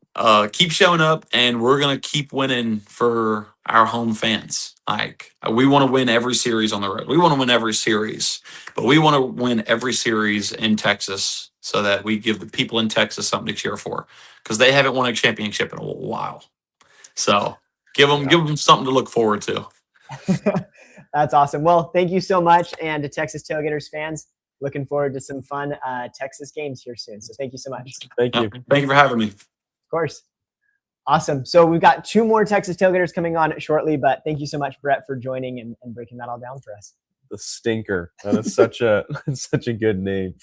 keep showing up, and we're gonna keep winning for our home fans. Like we want to win every series on the road. We want to win every series, but we want to win every series in Texas so that we give the people in Texas something to cheer for because they haven't won a championship in a while. So give them something to look forward to. That's awesome. Well, thank you so much, and to Texas Tailgaters fans, looking forward to some fun Texas games here soon. So thank you so much. Thank you. Thank you for having me. Of course. Awesome. So we've got 2 more Texas Tailgaters coming on shortly, but thank you so much, Brett, for joining and breaking that all down for us. The stinker. That is such a such a good name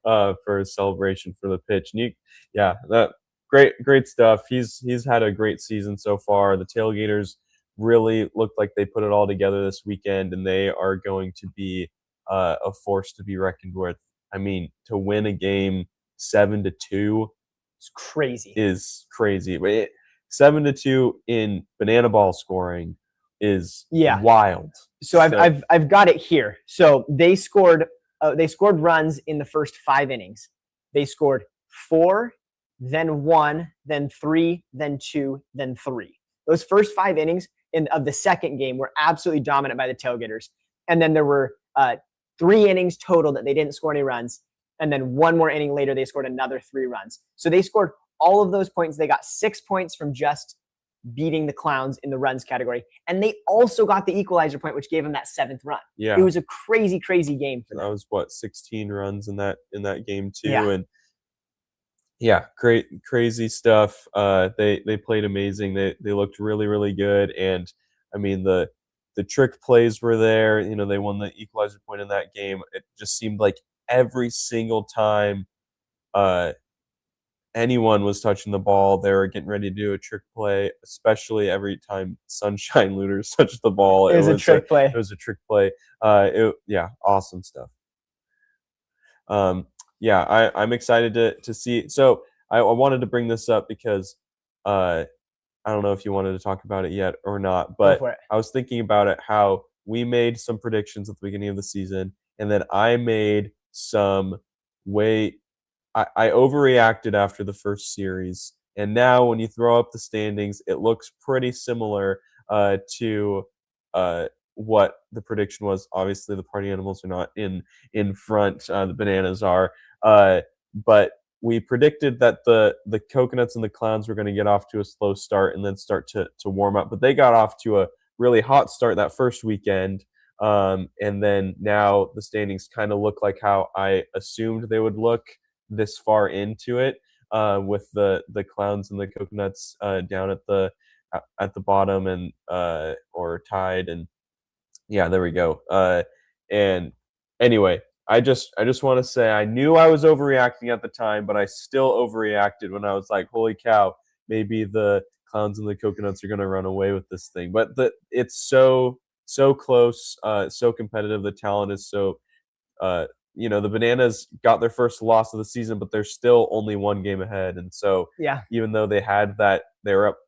for a celebration for the pitch. And that great stuff. He's had a great season so far. The Tailgaters really looked like they put it all together this weekend, and they are going to be a force to be reckoned with. I mean, to win a game 7-2 It's crazy. is crazy. But 7-2 in banana ball scoring is wild. So I've got it here. So they scored runs in the first 5 innings. They scored 4, then 1, then 3, then 2, then 3. Those first 5 innings of the second game were absolutely dominant by the Tailgaters. And then there were 3 innings total that they didn't score any runs. And then 1 more inning later, they scored another 3 runs. So they scored all of those points. They got 6 points from just beating the Clowns in the runs category. And they also got the equalizer point, which gave them that 7th run. Yeah. It was a crazy, crazy game for them. That was 16 runs in that game too. Yeah. And crazy stuff. They played amazing. They looked really, really good. And I mean the trick plays were there. They won the equalizer point in that game. It just seemed like every single time anyone was touching the ball, they were getting ready to do a trick play, especially every time Sunshine Looters touched the ball. It was a trick play. It was a trick play. Awesome stuff. I'm excited to see. So I wanted to bring this up because I don't know if you wanted to talk about it yet or not, but I was thinking about it, how we made some predictions at the beginning of the season, and then I made some I overreacted after the first series, and now when you throw up the standings, it looks pretty similar to what the prediction was. Obviously, the Party Animals are not in front; the Bananas are. But we predicted that the Coconuts and the Clowns were going to get off to a slow start and then start to warm up, but they got off to a really hot start that first weekend. And then now the standings kind of look like how I assumed they would look this far into it. with the Clowns and the Coconuts down at the bottom and or tied, and yeah, there we go. And anyway, I just want to say I knew I was overreacting at the time, but I still overreacted when I was like, holy cow, maybe the Clowns and the Coconuts are going to run away with this thing. But it's so close, so competitive. The talent is so the Bananas got their first loss of the season, but they're still only one game ahead. And so Yeah. even though they had that, they were up,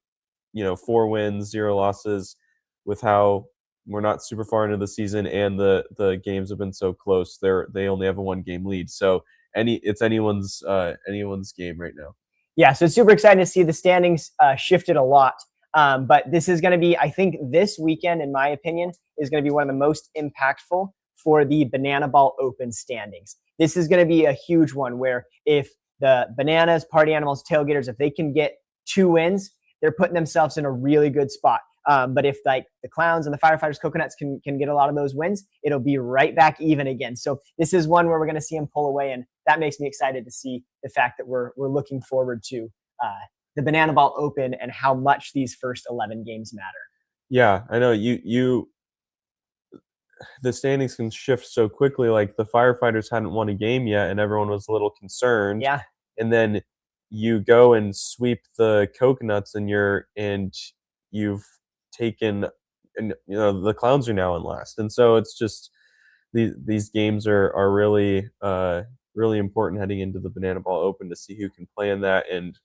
4 wins, 0 losses, with how we're not super far into the season and the games have been so close, they only have a 1-game lead. So it's anyone's game right now. Yeah, so it's super exciting to see the standings shifted a lot. But this is going to be, I think this weekend, in my opinion, is going to be one of the most impactful for the Banana Ball Open standings. This is going to be a huge one where if the Bananas, Party Animals, Tailgaters, if they can get 2 wins, they're putting themselves in a really good spot. But if like the Clowns and the Firefighters, Coconuts can get a lot of those wins, it'll be right back even again. So this is one where we're going to see them pull away, and that makes me excited to see the fact that we're looking forward to the Banana Ball Open and how much these first 11 games matter. Yeah, I know the standings can shift so quickly. Like the Firefighters hadn't won a game yet, and everyone was a little concerned. Yeah, and then you go and sweep the Coconuts, and you've taken, and the Clowns are now in last, and so it's just these games are really really important heading into the Banana Ball Open to see who can play in that, and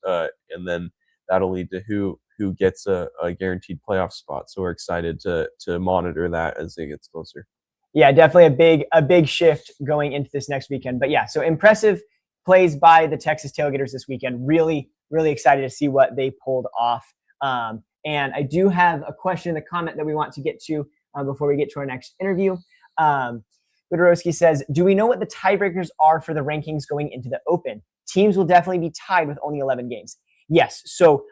then that'll lead to who gets a guaranteed playoff spot. So we're excited to monitor that as it gets closer. Yeah, definitely a big shift going into this next weekend. But yeah, so impressive plays by the Texas Tailgaters this weekend. Really, really excited to see what they pulled off. And I do have a question in the comment that we want to get to before we get to our next interview. Budorowski says, do we know what the tiebreakers are for the rankings going into the Open? Teams will definitely be tied with only 11 games. Yes. So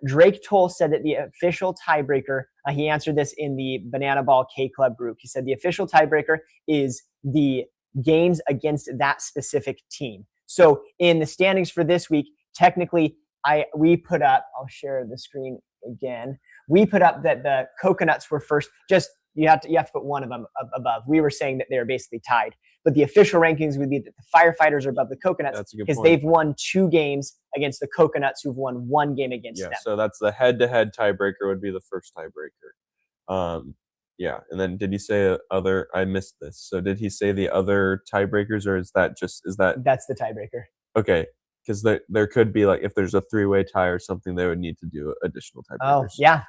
Drake Toll said that the official tiebreaker, he answered this in the Banana Ball K Club group. He said the official tiebreaker is the games against that specific team. So in the standings for this week, technically, we put up, I'll share the screen again. We put up that the Coconuts were first. Just you have to put one of them above. We were saying that they were basically tied. But the official rankings would be that the Firefighters are above the Coconuts because they've won 2 games against the Coconuts, who've won 1 game against them. So that's the head-to-head tiebreaker would be the first tiebreaker. Yeah, and then did he say other? I missed this. So did he say the other tiebreakers, or is that? That's the tiebreaker? Okay, because there could be, like, if there's a 3-way tie or something, they would need to do additional tiebreakers. Oh yeah.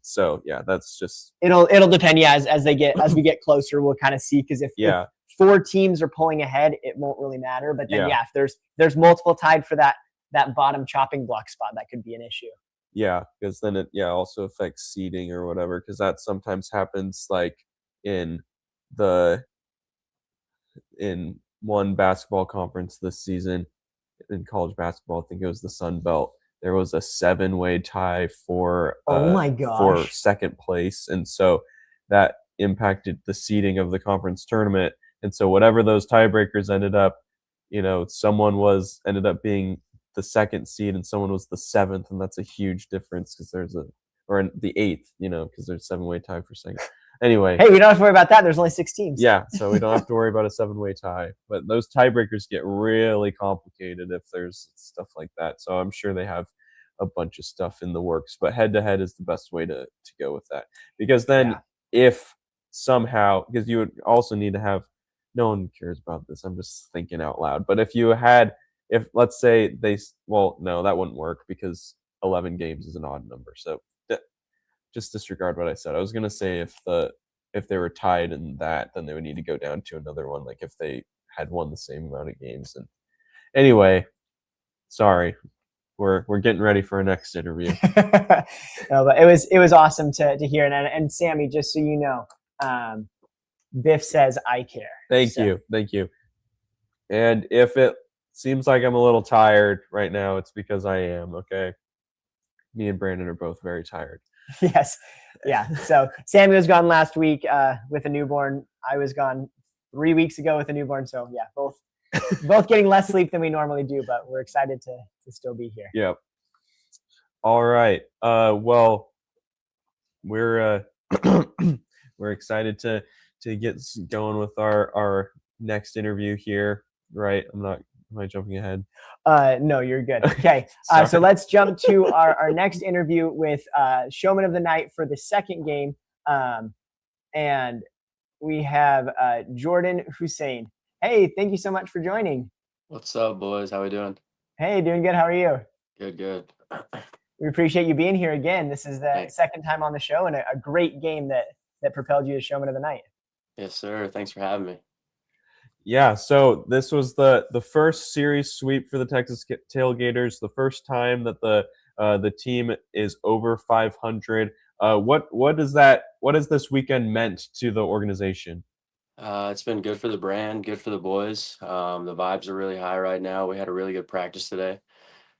So yeah, that's just it'll depend. Yeah, as we get closer, we'll kind of see, because if 4 teams are pulling ahead, it won't really matter. But then if there's multiple tied for that bottom chopping block spot, that could be an issue. Yeah, because then it also affects seeding or whatever, because that sometimes happens, like in one basketball conference this season in college basketball, I think it was the Sun Belt. There was a 7-way tie for for second place, and so that impacted the seeding of the conference tournament. And so whatever those tiebreakers ended up, someone ended up being the 2nd seed and someone was the 7th, and that's a huge difference because or the 8th, because there's 7-way tie for second. Anyway, hey, we don't have to worry about that. There's only 6 teams. Yeah, so we don't have to worry about a 7-way tie. But those tiebreakers get really complicated if there's stuff like that. So I'm sure they have a bunch of stuff in the works. But head-to-head is the best way to go with that. Because then if somehow, because you would also need to have, no one cares about this, I'm just thinking out loud. But if let's say no, that wouldn't work because 11 games is an odd number. So just disregard what I said. I was going to say if they were tied in that, then they would need to go down to another one, like if they had won the same amount of games. And anyway, sorry, we're getting ready for our next interview. No, but it was awesome to hear. And Sammy, just so you know, Biff says I care. Thank you. And if it seems like I'm a little tired right now, it's because I am. Okay, me and Brandon are both very tired. Yes. Yeah. So Sammy was gone last week with a newborn. I was gone 3 weeks ago with a newborn. So yeah, both getting less sleep than we normally do, but we're excited to still be here. Yep. All right. Well, we're we're excited to get going with our next interview here. Right? Am I jumping ahead? No, you're good. Okay. Sorry. So let's jump to our next interview with Showman of the Night for the second game. And we have Jordan Hussein. Hey, thank you so much for joining. What's up, boys? How we doing? Hey, doing good. How are you? Good. We appreciate you being here again. This is the Thanks. second time on the show, and a great game that propelled you to Showman of the Night. Yes, sir. Thanks for having me. Yeah, so this was the first series sweep for the Texas Tailgaters, the first time that the team is over 500. What has this weekend meant to the organization? It's been good for the brand, good for the boys. The vibes are really high right now. We had a really good practice today.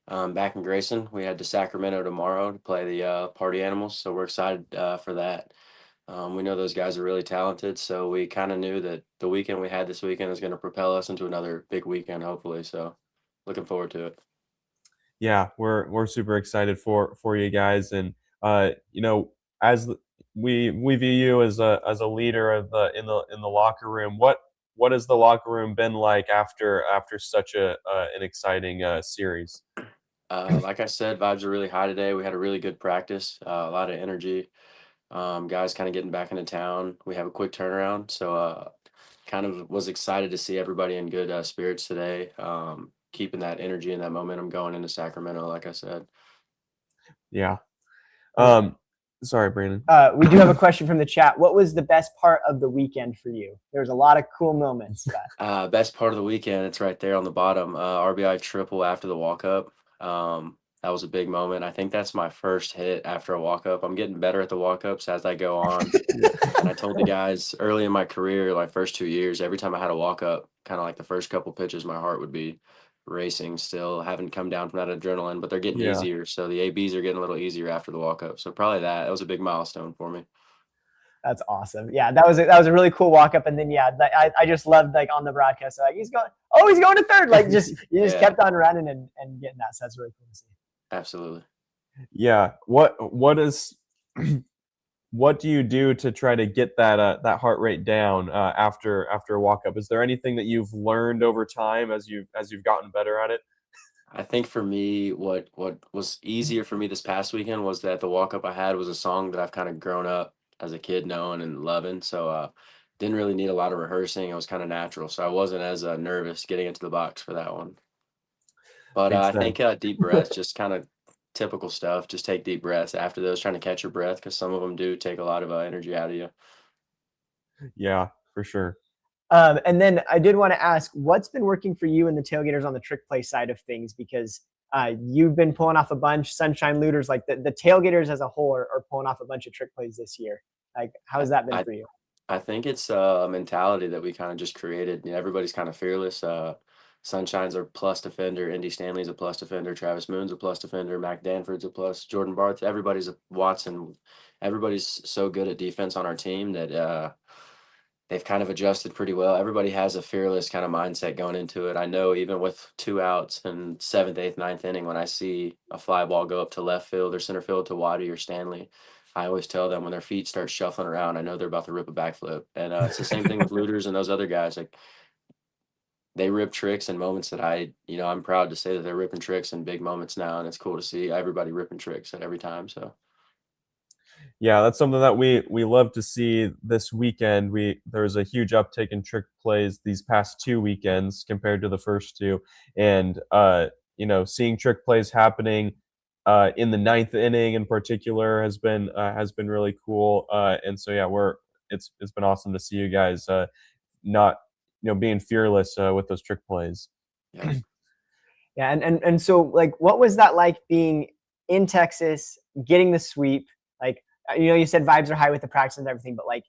Back in Grayson, we head to Sacramento tomorrow to play the Party Animals, so we're excited for that. We know those guys are really talented, so we kind of knew that the weekend we had this weekend is going to propel us into another big weekend, hopefully. So, looking forward to it. Yeah, we're super excited for you guys, and as we view you as a leader of in the locker room. What has the locker room been like after such an exciting series? Like I said, vibes are really high today. We had a really good practice, a lot of energy. Guys kind of getting back into town. We have a quick turnaround, so kind of was excited to see everybody in good spirits today. Keeping that energy and that momentum going into Sacramento, like I said. Yeah. Sorry, Brandon. We do have a question from the chat. What was the best part of the weekend for you? There was a lot of cool moments. But... Best part of the weekend, it's right there on the bottom. RBI triple after the walk-up. That was a big moment. I think that's my first hit after a walk-up. I'm getting better at the walk-ups as I go on. And I told the guys early in my career, like first 2 years, every time I had a walk-up, kind of like the first couple pitches, my heart would be racing still. Haven't come down from that adrenaline, but they're getting easier. So the ABs are getting a little easier after the walk-up. So probably that was a big milestone for me. That's awesome. Yeah, that was a really cool walk up. And then I just loved like on the broadcast, like he's going to third. Like you just kept on running and getting that. So that's really cool to see. Absolutely. Yeah. What do you do to try to get that heart rate down after a walk up? Is there anything that you've learned over time as you've gotten better at it? I think for me, what was easier for me this past weekend was that the walk up I had was a song that I've kind of grown up as a kid knowing and loving. So didn't really need a lot of rehearsing. It was kind of natural. So I wasn't as nervous getting into the box for that one. But I think deep breaths, just kind of typical stuff. Just take deep breaths after those, trying to catch your breath, because some of them do take a lot of energy out of you. Yeah, for sure. And then I did want to ask, what's been working for you and the Tailgaters on the trick play side of things? Because you've been pulling off a bunch, Sunshine Looters, like the Tailgaters as a whole are pulling off a bunch of trick plays this year. Like, how has that been for you? I think it's a mentality that we kind of just created. You know, everybody's kind of fearless. Sunshine's a plus defender. Indy Stanley's a plus defender. Travis Moon's a plus defender. Mac Danford's a plus. Jordan Barth. Everybody's a Watson. Everybody's so good at defense on our team that they've kind of adjusted pretty well. Everybody has a fearless kind of mindset going into it. I know even with 2 outs in 7th, 8th, 9th inning, when I see a fly ball go up to left field or center field to Waddy or Stanley, I always tell them when their feet start shuffling around, I know they're about to rip a backflip. And it's the same thing with Looters and those other guys. Like, they rip tricks in moments that I'm proud to say that they're ripping tricks in big moments now, and it's cool to see everybody ripping tricks at every time. So, yeah, that's something that we love to see this weekend. There was a huge uptick in trick plays these past 2 weekends compared to the first 2, and seeing trick plays happening in the 9th inning in particular has been really cool. And so yeah, it's been awesome to see you guys not being fearless with those trick plays. Yeah. Yeah, and so like, what was that like being in Texas, getting the sweep? Like, you said vibes are high with the practice and everything, but like,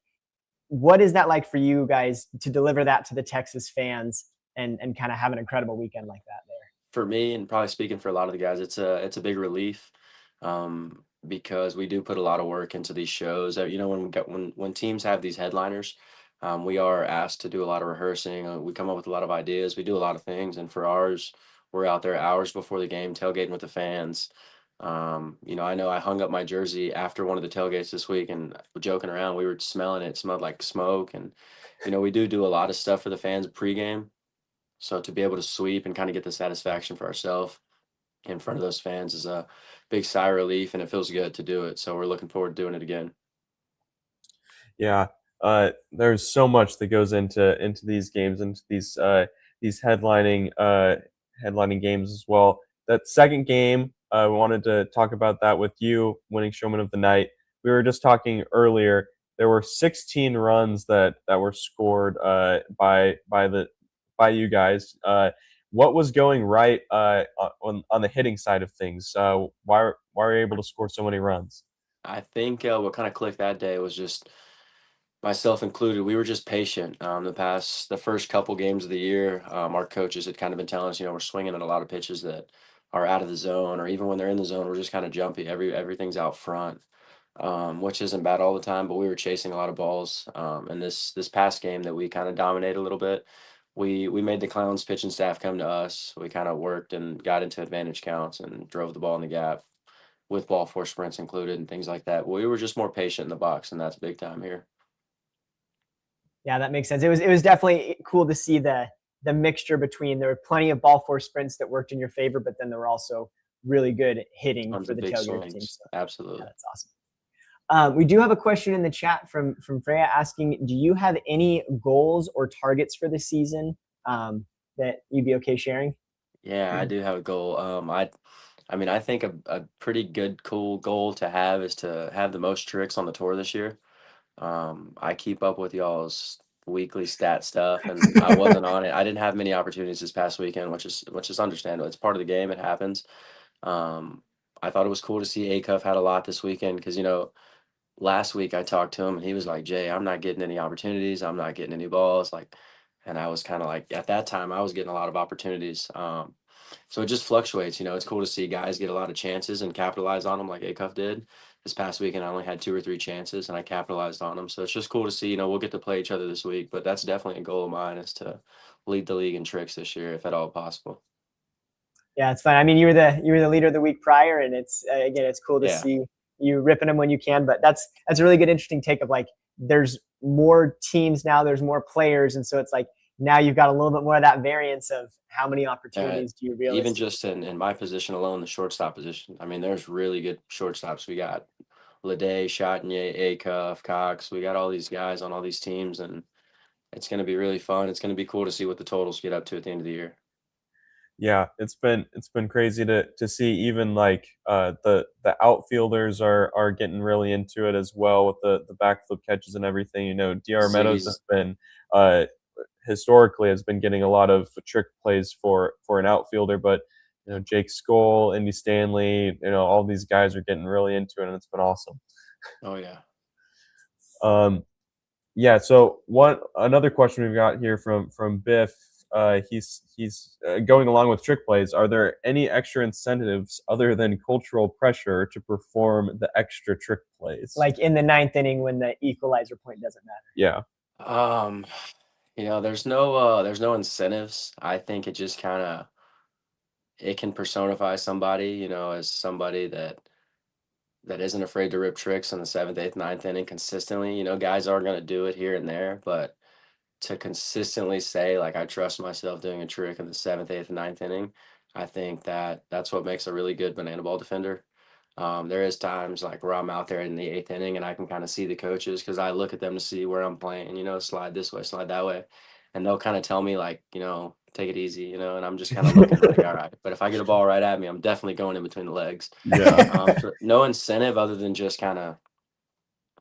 what is that like for you guys to deliver that to the Texas fans and kind of have an incredible weekend like that there? For me, and probably speaking for a lot of the guys, it's a big relief because we do put a lot of work into these shows. When teams have these headliners, We are asked to do a lot of rehearsing. We come up with a lot of ideas. We do a lot of things. And for ours, we're out there hours before the game, tailgating with the fans. I know I hung up my jersey after one of the tailgates this week, and joking around, we were smelling it. It smelled like smoke. And, we do a lot of stuff for the fans pregame. So to be able to sweep and kind of get the satisfaction for ourselves in front of those fans is a big sigh of relief, and it feels good to do it. So we're looking forward to doing it again. Yeah, there's so much that goes into these games, into these headlining games as well. That second game, we wanted to talk about that with you, winning Showman of the Night. We were just talking earlier. There were 16 runs that were scored by you guys. What was going right on the hitting side of things? Why were you able to score so many runs? I think what kind of clicked that day was just myself included. We were just patient. The first couple games of the year, our coaches had kind of been telling us, we're swinging at a lot of pitches that are out of the zone, or even when they're in the zone, we're just kind of jumpy. Everything's out front, which isn't bad all the time, but we were chasing a lot of balls. And this past game that we kind of dominated a little bit, we made the Clowns pitching staff come to us. We kind of worked and got into advantage counts and drove the ball in the gap with ball four sprints included and things like that. We were just more patient in the box, and that's big time here. Yeah, that makes sense. It was definitely cool to see the mixture between, there were plenty of ball four sprints that worked in your favor, but then there were also really good hitting for the Tailgaters team. So, absolutely. Yeah, that's awesome. We do have a question in the chat from Freya asking, do you have any goals or targets for the season that you'd be okay sharing? Yeah, I do have a goal. I think a pretty good, cool goal to have is to have the most tricks on the tour this year. I keep up with y'all's weekly stat stuff, and I wasn't on it. I didn't have many opportunities this past weekend, which is understandable. It's part of the game. It happens. I thought it was cool to see A-Cuff had a lot this weekend because, last week I talked to him and he was like, Jay, I'm not getting any opportunities. I'm not getting any balls. And I was kind of like, at that time, I was getting a lot of opportunities. So it just fluctuates. It's cool to see guys get a lot of chances and capitalize on them like A-Cuff did. This past weekend, I only had 2 or 3 chances and I capitalized on them. So it's just cool to see, we'll get to play each other this week, but that's definitely a goal of mine is to lead the league in tricks this year, if at all possible. Yeah, it's fun. I mean, you were the leader of the week prior, and it's cool to see you ripping them when you can. But that's a really good, interesting take of there's more teams now, there's more players, and so it's now you've got a little bit more of that variance of how many opportunities do you realize. Even just in my position alone, the shortstop position. I mean, there's really good shortstops. We got Lede, Chatinier, A-Cuff, Cox. We got all these guys on all these teams, and it's going to be really fun. It's going to be cool to see what the totals get up to at the end of the year. Yeah, it's been crazy to see even the outfielders are getting really into it as well with the backflip catches and everything. DR Meadows has been historically has been getting a lot of trick plays for an outfielder, but Jake Skoll, Indy Stanley, all these guys are getting really into it, and it's been awesome. Oh yeah. Yeah. So another question we've got here from Biff. He's going along with trick plays. Are there any extra incentives other than cultural pressure to perform the extra trick plays? Like in the 9th inning when the equalizer point doesn't matter. Yeah. There's no incentives. I think it just it can personify somebody, as somebody that isn't afraid to rip tricks in the 7th, 8th, 9th inning consistently. Guys are going to do it here and there, but to consistently say I trust myself doing a trick in the 7th, 8th, and 9th inning, I think that's what makes a really good banana ball defender. There is times where I'm out there in the 8th inning and I can kind of see the coaches because I look at them to see where I'm playing, slide this way, slide that way. And they'll kind of tell me take it easy, and I'm just kind of looking all right. But if I get a ball right at me, I'm definitely going in between the legs. Yeah. No incentive other than just kind of,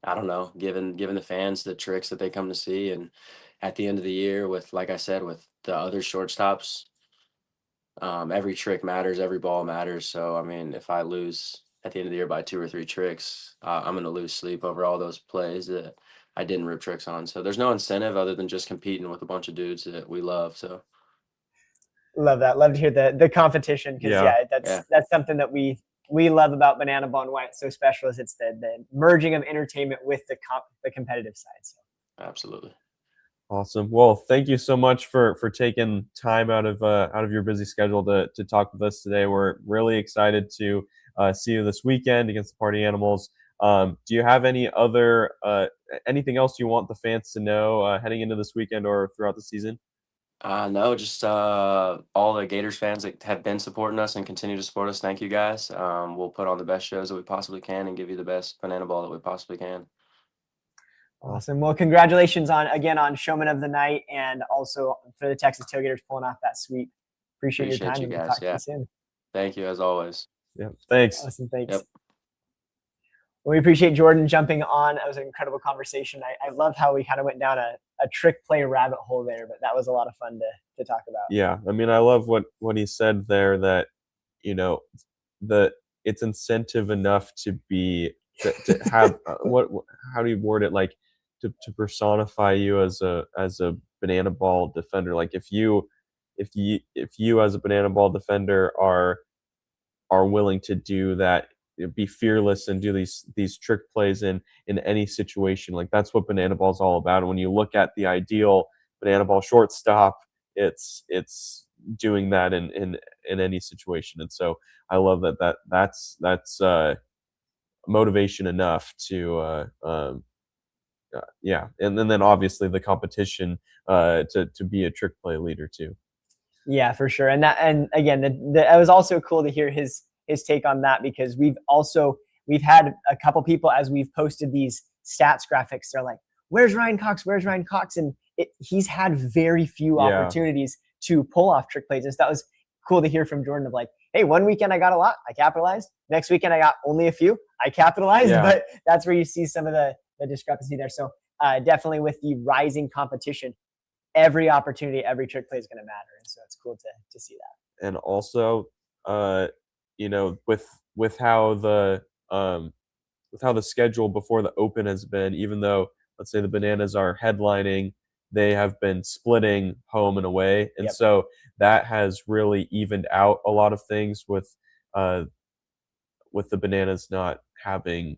I don't know, giving the fans the tricks that they come to see. And at the end of the year with, like I said, with the other shortstops, every trick matters, every ball matters. So, I mean, if I lose at the end of the year by 2 or 3 tricks, I'm going to lose sleep over all those plays that I didn't rip tricks on. So there's no incentive other than just competing with a bunch of dudes that we love. So love that. Love to hear the competition because that's something that we love about Banana Ball and why it's so special is it's the merging of entertainment with the competitive side. So. Absolutely. Awesome. Well, thank you so much for taking time out of your busy schedule to talk with us today. We're really excited to see you this weekend against the Party Animals. Do you have anything else you want the fans to know heading into this weekend or throughout the season? No, just all the Gators fans that have been supporting us and continue to support us. Thank you guys. We'll put on the best shows that we possibly can and give you the best banana ball that we possibly can. Awesome. Well, congratulations on Showman of the Night, and also for the Texas Tailgaters pulling off that sweep. Appreciate your time, You and we'll guys. talk to Yeah. you soon. Thank you as always. Yeah. Thanks. Awesome. Thanks. Yep. Well, we appreciate Jordan jumping on. That was an incredible conversation. I love how we kind of went down a trick play rabbit hole there, but that was a lot of fun to talk about. Yeah. I mean, I love what he said there, that, it's incentive enough to have how do you word it? Like to personify you as a banana ball defender. Like if you as a banana ball defender are willing to do that, be fearless and do these trick plays in any situation, like that's what banana ball is all about. And when you look at the ideal banana ball shortstop, it's doing that in any situation. And so I love that's motivation enough to and then obviously the competition to be a trick play leader too. Yeah, for sure. And again, it was also cool to hear his take on that, because we've had a couple people, as we've posted these stats graphics, they're like, where's Ryan Cox? Where's Ryan Cox? And he's had very few opportunities to pull off trick plays. And so that was cool to hear from Jordan of like, hey, one weekend I got a lot, I capitalized. Next weekend I got only a few, I capitalized. Yeah. But that's where you see some of the discrepancy there. So definitely with the rising competition, every opportunity, every trick play is going to matter. And so it's cool to see that. And also, with how the schedule before the Open has been, even though let's say the Bananas are headlining, they have been splitting home and away, and so that has really evened out a lot of things with the Bananas not having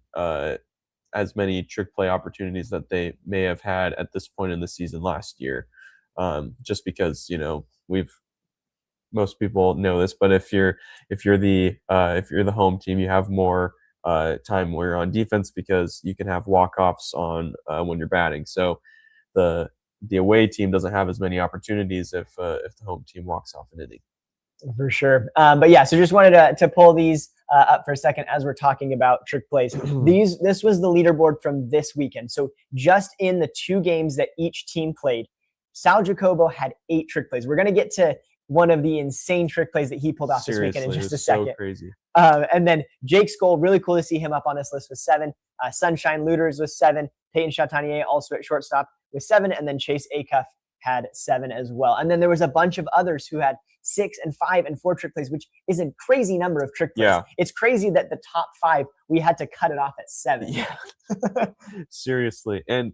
as many trick play opportunities that they may have had at this point in the season last year. Just because most people know this, but if you're the home team, you have more time where you're on defense because you can have walk-offs on when you're batting. So the away team doesn't have as many opportunities if the home team walks off an inning. For sure. But yeah, so just wanted to pull these up for a second as we're talking about trick plays. This was the leaderboard from this weekend. So just in the 2 games that each team played, Sal Jacobo had 8 trick plays. We're going to get to one of the insane trick plays that he pulled off this weekend in just a second. So crazy. And then Jake Skoll, really cool to see him up on this list with 7. Sunshine Looters with 7. Peyton Chatanier also at shortstop with 7. And then Chase Acuff had 7 as well. And then there was a bunch of others who had 6 and 5 and 4 trick plays, which is a crazy number of trick plays. Yeah. It's crazy that the top 5, we had to cut it off at 7. Yeah. Seriously. And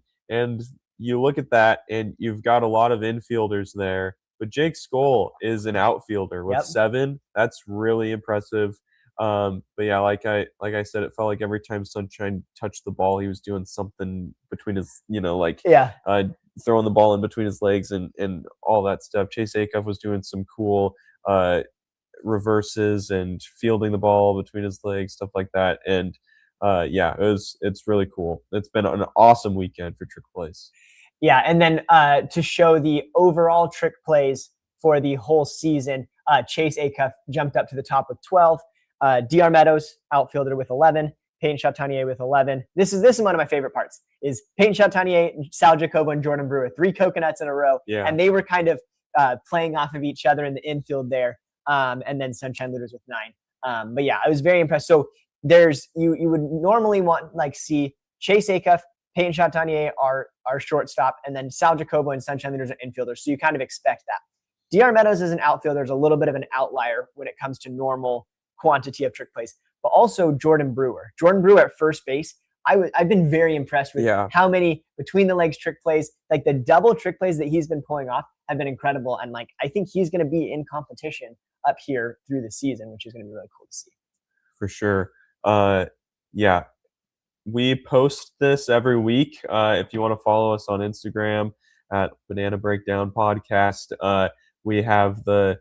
you look at that and you've got a lot of infielders there, but Jake Skoll is an outfielder with 7. That's really impressive. But yeah, like I said, it felt like every time Sunshine touched the ball, he was doing something between his, throwing the ball in between his legs and all that stuff. Chase Acuff was doing some cool reverses and fielding the ball between his legs, stuff like that. And it's really cool. It's been an awesome weekend for trick plays. Yeah, and then to show the overall trick plays for the whole season, Chase Acuff jumped up to the top with 12. DR Meadows, outfielder, with 11. Peyton Chatanier with 11. This is one of my favorite parts, is Peyton Chatanier, Sal Jacobo, and Jordan Brewer, 3 coconuts in a row. Yeah. And they were kind of playing off of each other in the infield there. And then Sunshine Looters with 9. But yeah, I was very impressed. So there's you would normally want see Chase Acuff, Peyton Chatanier are shortstop, and then Sal Jacobo and Sunshine Leaders are infielders. So you kind of expect that. DR Meadows as an outfielder is a little bit of an outlier when it comes to normal quantity of trick plays, but also Jordan Brewer. Jordan Brewer at first base, I've been very impressed with how many between the legs trick plays, like the double trick plays that he's been pulling off have been incredible. And I think he's going to be in competition up here through the season, which is going to be really cool to see. For sure. We post this every week. If you want to follow us on Instagram at Banana Breakdown Podcast. We have the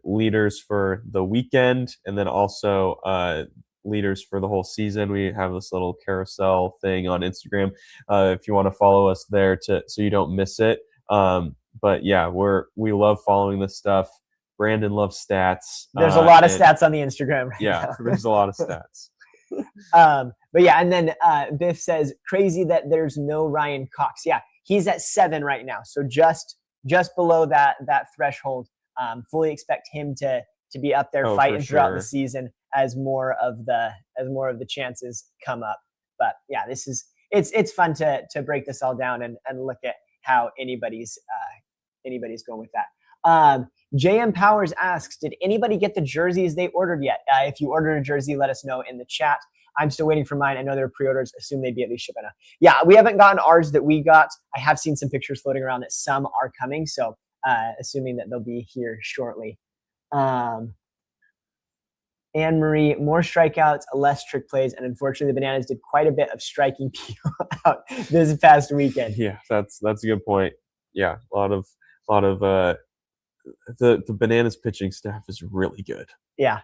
leaders for the weekend, and then also leaders for the whole season. We have this little carousel thing on Instagram if you want to follow us there so you don't miss it. But yeah, we love following this stuff. Brandon loves stats. There's a lot of stats on the Instagram right yeah, now. there's a lot of stats. But yeah, and then Biff says, crazy that there's no Ryan Cox. Yeah, he's at 7 right now, so just below that threshold. Fully expect him to be up there fighting throughout the season as more of the chances come up. But yeah, it's fun to break this all down and look at how anybody's going with that. JM Powers asks, did anybody get the jerseys they ordered yet? If you ordered a jersey, let us know in the chat. I'm still waiting for mine. I know there are pre-orders. Assume they'd be at least shipping out. Yeah, we haven't gotten ours that we got. I have seen some pictures floating around that some are coming, so assuming that they'll be here shortly. Anne-Marie, more strikeouts, less trick plays, and unfortunately the Bananas did quite a bit of striking people out this past weekend. Yeah, that's a good point. Yeah, a lot of the Bananas pitching staff is really good. Yeah.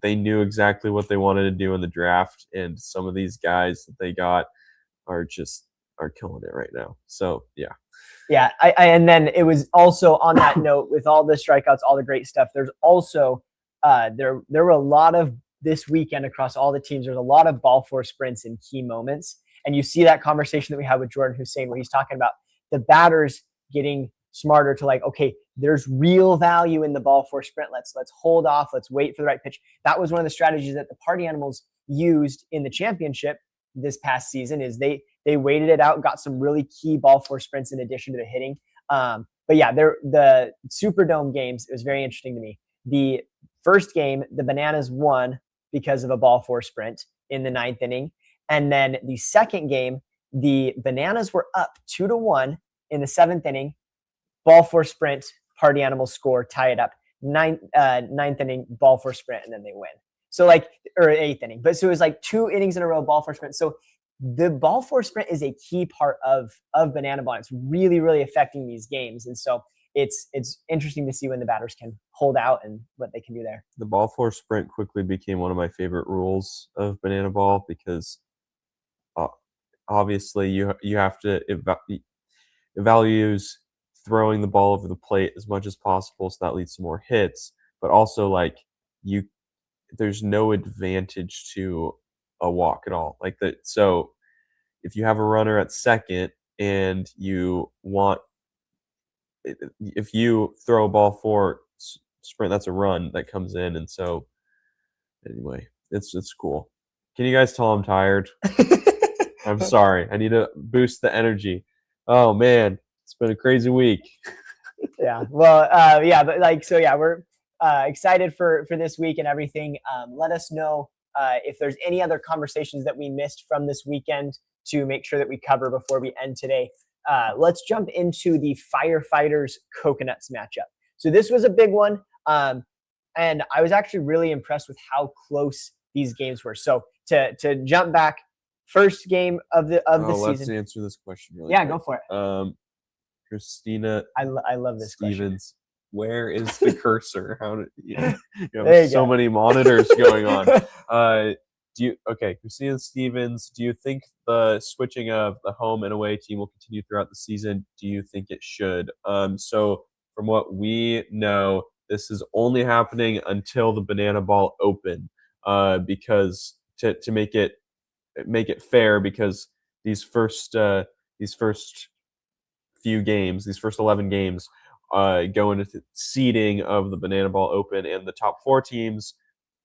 They knew exactly what they wanted to do in the draft, and some of these guys that they got are killing it right now. So yeah. Yeah, and then it was also on that note with all the strikeouts, all the great stuff. There's also there were a lot of this weekend across all the teams. There's a lot of ball four sprints in key moments, and you see that conversation that we had with Jordan Hussein where he's talking about the batters getting smarter to like, okay, there's real value in the ball four sprint. Let's hold off. Let's wait for the right pitch. That was one of the strategies that the Party Animals used in the championship this past season. Is they waited it out, got some really key ball four sprints in addition to the hitting. But yeah, the Superdome games, it was very interesting to me. The first game, the Bananas won because of a ball four sprint in the 9th inning. And then the second game, the Bananas were up 2-1 in the 7th inning. Ball four sprint, Party Animals score, tie it up. 9th inning, ball four sprint, and then they win. So or 8th inning. But so it was like 2 innings in a row, ball four sprint. So the ball four sprint is a key part of Banana Ball. It's really, really affecting these games. And so it's interesting to see when the batters can hold out and what they can do there. The ball four sprint quickly became one of my favorite rules of Banana Ball because obviously you have to values throwing the ball over the plate as much as possible, so that leads to more hits. But also, like there's no advantage to a walk at all. Like that. So if you have a runner at second and if you throw a ball four sprint, that's a run that comes in. And so anyway, it's cool. Can you guys tell I'm tired? I'm sorry. I need to boost the energy. Oh man, it's been a crazy week. Yeah. Well, but we're excited for this week and everything. Let us know if there's any other conversations that we missed from this weekend to make sure that we cover before we end today. Let's jump into the Firefighters Coconuts matchup. So this was a big one. And I was actually really impressed with how close these games were. So to jump back, first game of the season. Let's answer this question really quick. Go for it. Christina I love this Stevens, question. Where is the cursor? How did you have so many monitors going on? Christina Stevens, do you think the switching of the home and away team will continue throughout the season? Do you think it should? So from what we know, this is only happening until the Banana Ball Open, because to make it fair, because these first few games, these first 11 games, go into the seeding of the Banana Ball Open, and the top 4 teams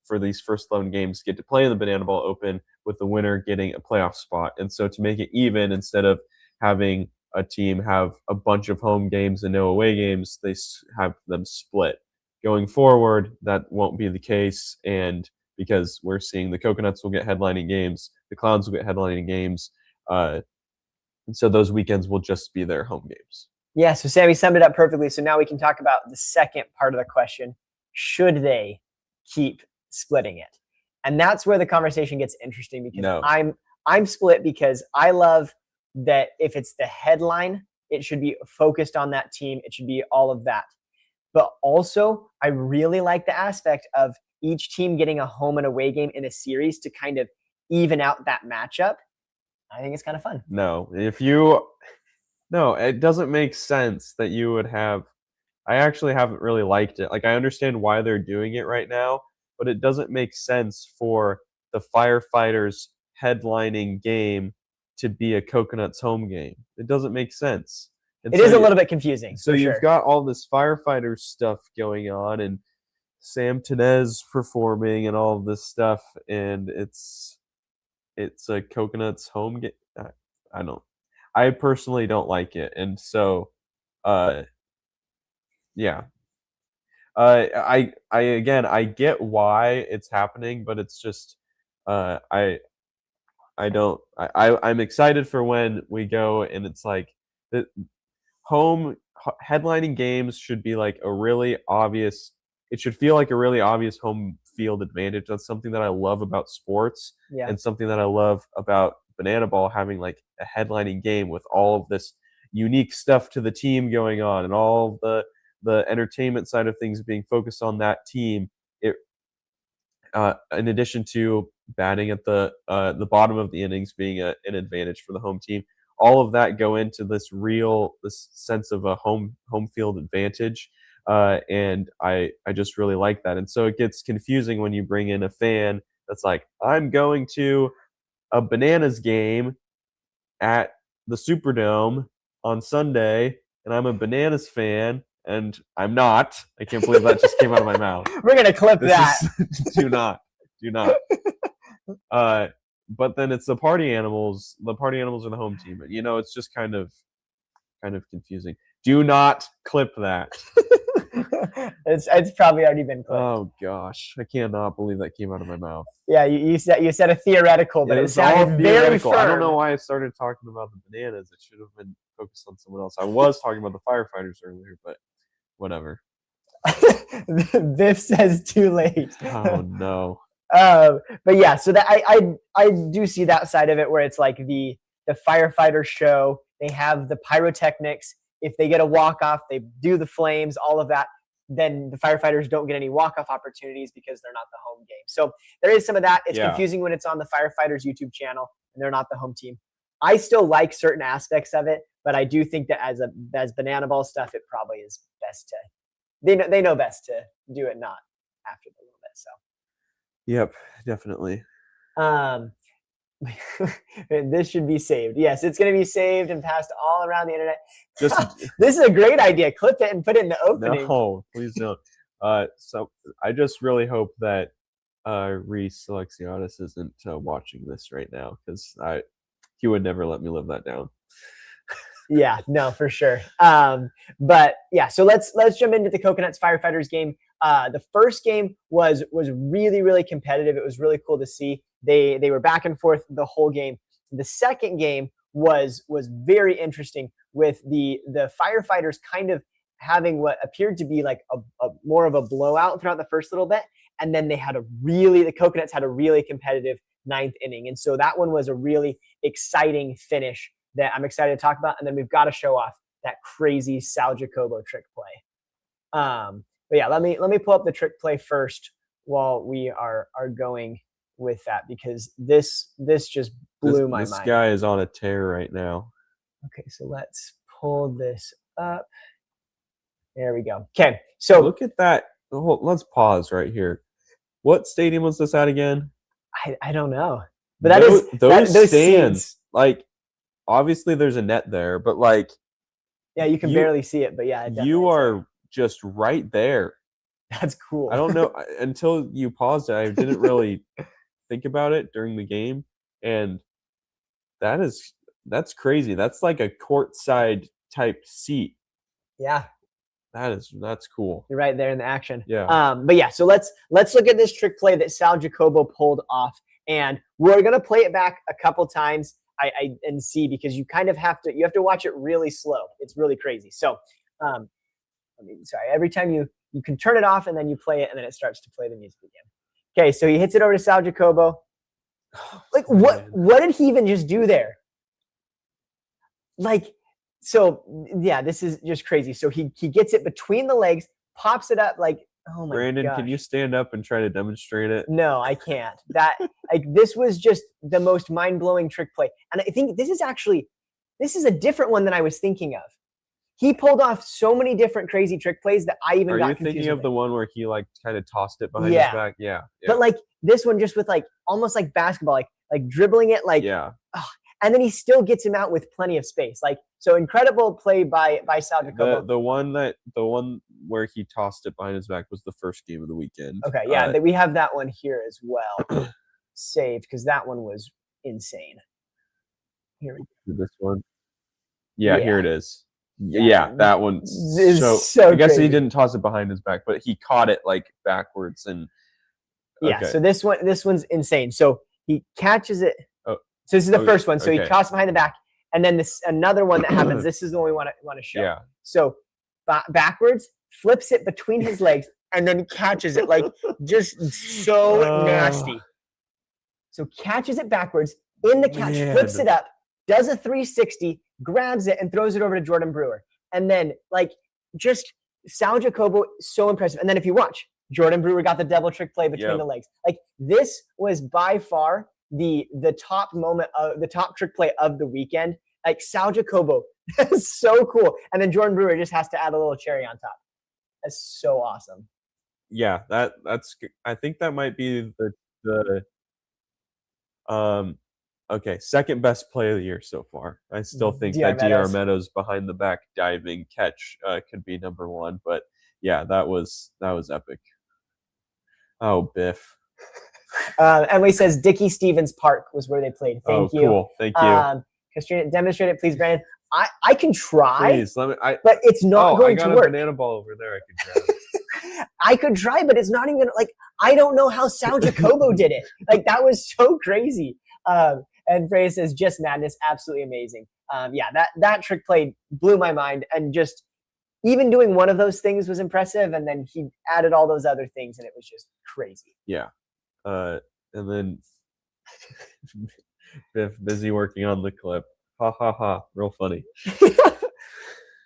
for these first 11 games get to play in the Banana Ball Open, with the winner getting a playoff spot. And so to make it even, instead of having a team have a bunch of home games and no away games, they have them split. Going forward, that won't be the case, and because we're seeing the Coconuts will get headlining games, the Clowns will get headlining games, and so those weekends will just be their home games. Yeah, so Sammy summed it up perfectly. So now we can talk about the second part of the question. Should they keep splitting it? And that's where the conversation gets interesting, because I'm split, because I love that if it's the headline It should be focused on that team. It should be all of that. But also, I really like the aspect of each team getting a home and away game in a series to kind of even out that matchup. I think it's kind of fun. No, it doesn't make sense that you would have. I actually haven't really liked it. Like, I understand why they're doing it right now, but it doesn't make sense for the Firefighters headlining game to be a Coconuts home game. It doesn't make sense. And It is a little bit confusing. So you've got all this Firefighters stuff going on, and Sam Tenez performing, and all of this stuff, and it's a Coconuts home game. I personally don't like it, and so, yeah. I get why it's happening, but it's just, I'm excited for when we go and it's like the headlining games should be like a really obvious. It should feel like a really obvious home field advantage. That's something that I love about sports, and something that I love about Banana Ball, having like a headlining game with all of this unique stuff to the team going on, and all of the entertainment side of things being focused on that team. It, in addition to batting at the bottom of the innings being an advantage for the home team, all of that go into this sense of a home field advantage. And I just really like that. And so it gets confusing when you bring in a fan that's like, I'm going to a Bananas game at the Superdome on Sunday, and I'm a Bananas fan, and I'm not. I can't believe that just came out of my mouth. We're going to clip that. Do not. But then it's the Party Animals. The Party Animals are the home team. It's just kind of confusing. Do not clip that. It's probably already been clipped. Oh gosh, I cannot believe that came out of my mouth. Yeah, you said a theoretical, but it sounded very firm. I don't know why I started talking about the Bananas. It should have been focused on someone else. I was talking about the Firefighters earlier, but whatever. Biff says too late. Oh no. But yeah, so that I do see that side of it where it's like the firefighter show. They have the pyrotechnics. If they get a walk-off, they do the flames, all of that. Then the Firefighters don't get any walk-off opportunities because they're not the home game. So there is some of that. It's confusing when it's on the Firefighters YouTube channel and they're not the home team. I still like certain aspects of it, but I do think that as Banana Ball stuff, it probably is best to they know best to do it not after the little bit. So yep, definitely. This should be saved. Yes, it's going to be saved and passed all around the internet. This is a great idea. Clip it and put it in the opening. No, please don't. So I just really hope that Reese Alexiadis isn't watching this right now, because he would never let me live that down. Yeah, no, for sure. But yeah, so let's jump into the Coconuts Firefighters game. The first game was really, really competitive. It was really cool to see. They were back and forth the whole game. The second game was very interesting, with the Firefighters kind of having what appeared to be like a more of a blowout throughout the first little bit, and then the Coconuts had a really competitive ninth inning, and so that one was a really exciting finish that I'm excited to talk about. And then we've got to show off that crazy Sal Jacobo trick play. But yeah, let me pull up the trick play first while we are going with that, because this just blew my mind. This guy is on a tear right now. Okay, so let's pull this up. There we go. Okay, so look at that. Let's pause right here. What stadium was this at again? I don't know, but those stands. Scenes. Like, obviously there's a net there, but like, yeah, you can barely see it, but yeah, you are just right there. That's cool. I don't know, until you paused it, I didn't really think about it during the game, and that's crazy. That's like a courtside type seat. Yeah. That's cool. You're right there in the action. Yeah. But yeah, so let's look at this trick play that Sal Jacobo pulled off, and we're gonna play it back a couple times and see, because you kind of have to watch it really slow. It's really crazy. So every time you can turn it off and then you play it, and then it starts to play the music again. Okay, so he hits it over to Sal Jacobo. Like, what did he even just do there? Like, So yeah, this is just crazy. So he gets it between the legs, pops it up like, oh my Brandon, gosh. can you stand up and try to demonstrate it? No, I can't. This was just the most mind-blowing trick play. And I think this is a different one than I was thinking of. He pulled off so many different crazy trick plays that I even got confused. Are you thinking of the one where he like kind of tossed it behind Yeah. his back? Yeah. But like this one just with like almost like basketball, like dribbling it like yeah. And then he still gets him out with plenty of space. Like, so incredible play by Sal Jacobo. The one where he tossed it behind his back was the first game of the weekend. Okay, yeah, we have that one here as well, saved, because that one was insane. Here we go. This one. Yeah, here it is. Yeah, that one. So I guess crazy. he didn't toss it behind his back, but he caught it like backwards and. Okay. Yeah, so this one's insane. So he catches it. So this is the first one. So he tosses behind the back, and then another one that happens. This is the one we want to show. Yeah. So backwards, flips it between his legs, and then catches it like just so nasty. So catches it backwards in the catch, flips it up, does a 360, grabs it, and throws it over to Jordan Brewer. And then like just Sal Jacobo, so impressive. And then if you watch, Jordan Brewer got the double trick play between the legs. Like this was by far the top moment of the top trick play of the weekend. Like Sal Jacobo, that's so cool. And then Jordan Brewer just has to add a little cherry on top. That's so awesome. Yeah, that's. I think that might be the second best play of the year so far. I still think that DR Meadows behind the back diving catch could be number one. But yeah, that was epic. Oh, Biff. Emily says Dickey Stevens Park was where they played. Thank you. Cool. Thank you. Demonstrate it, please, Brandon. I can try. Please, but it's not going to work. I got a banana ball over there. I could try. I could try, but it's not even like I don't know how Sal Jacobo did it. Like that was so crazy. And Freya says just madness, absolutely amazing. That trick play blew my mind, and just even doing one of those things was impressive, and then he added all those other things, and it was just crazy. Yeah. And then Biff busy working on the clip. Ha ha ha! Real funny.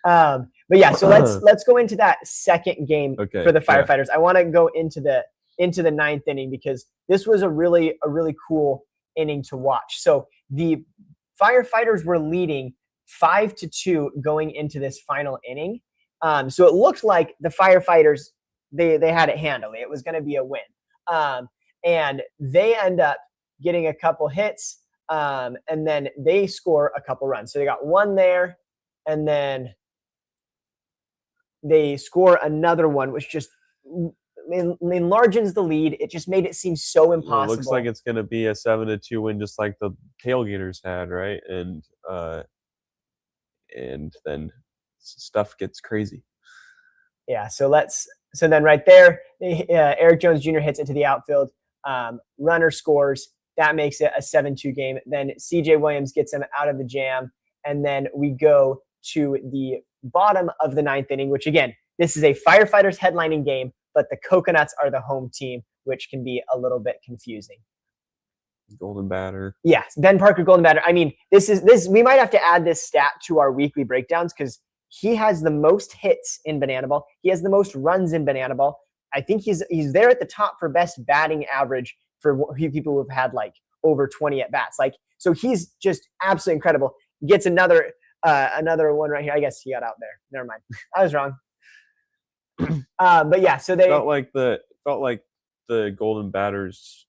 But yeah, so let's go into that second game for the Firefighters. I want to go into the ninth inning because this was a really cool inning to watch. So the Firefighters were leading 5-2 going into this final inning. So it looked like the Firefighters they had it handled. It was going to be a win. And they end up getting a couple hits, and then they score a couple runs. So they got one there, and then they score another one, which just enlarges the lead. It just made it seem so impossible. It looks like it's going to be a 7-2 win, just like the Tailgaters had, right? And then stuff gets crazy. Yeah. So then right there, Eric Jones Jr. hits it to the outfield. Runner scores. That makes it a 7-2 game. Then CJ Williams gets him out of the jam. And then we go to the bottom of the ninth inning, which again, this is a Firefighters headlining game, but the Coconuts are the home team, which can be a little bit confusing. Golden Batter. Yeah, Ben Parker, Golden Batter. I mean, this we might have to add this stat to our weekly breakdowns because he has the most hits in Banana Ball. He has the most runs in Banana Ball. I think he's there at the top for best batting average for people who have had like over 20 at bats. Like, so he's just absolutely incredible. Gets another one right here. I guess he got out there. Never mind. I was wrong. But yeah, so they felt like the Golden Batters,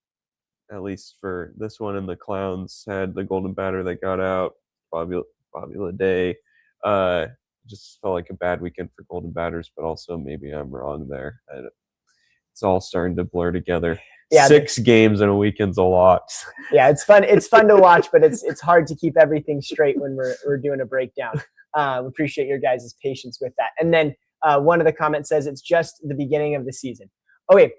at least for this one, and the Clowns had the Golden Batter that got out. Bobby Leday. Just felt like a bad weekend for Golden Batters, but also maybe I'm wrong there. It's all starting to blur together. Yeah, 6 games in a weekend's a lot. Yeah, it's fun. It's fun to watch, but it's hard to keep everything straight when we're doing a breakdown. We appreciate your guys' patience with that. And then one of the comments says it's just the beginning of the season. Okay,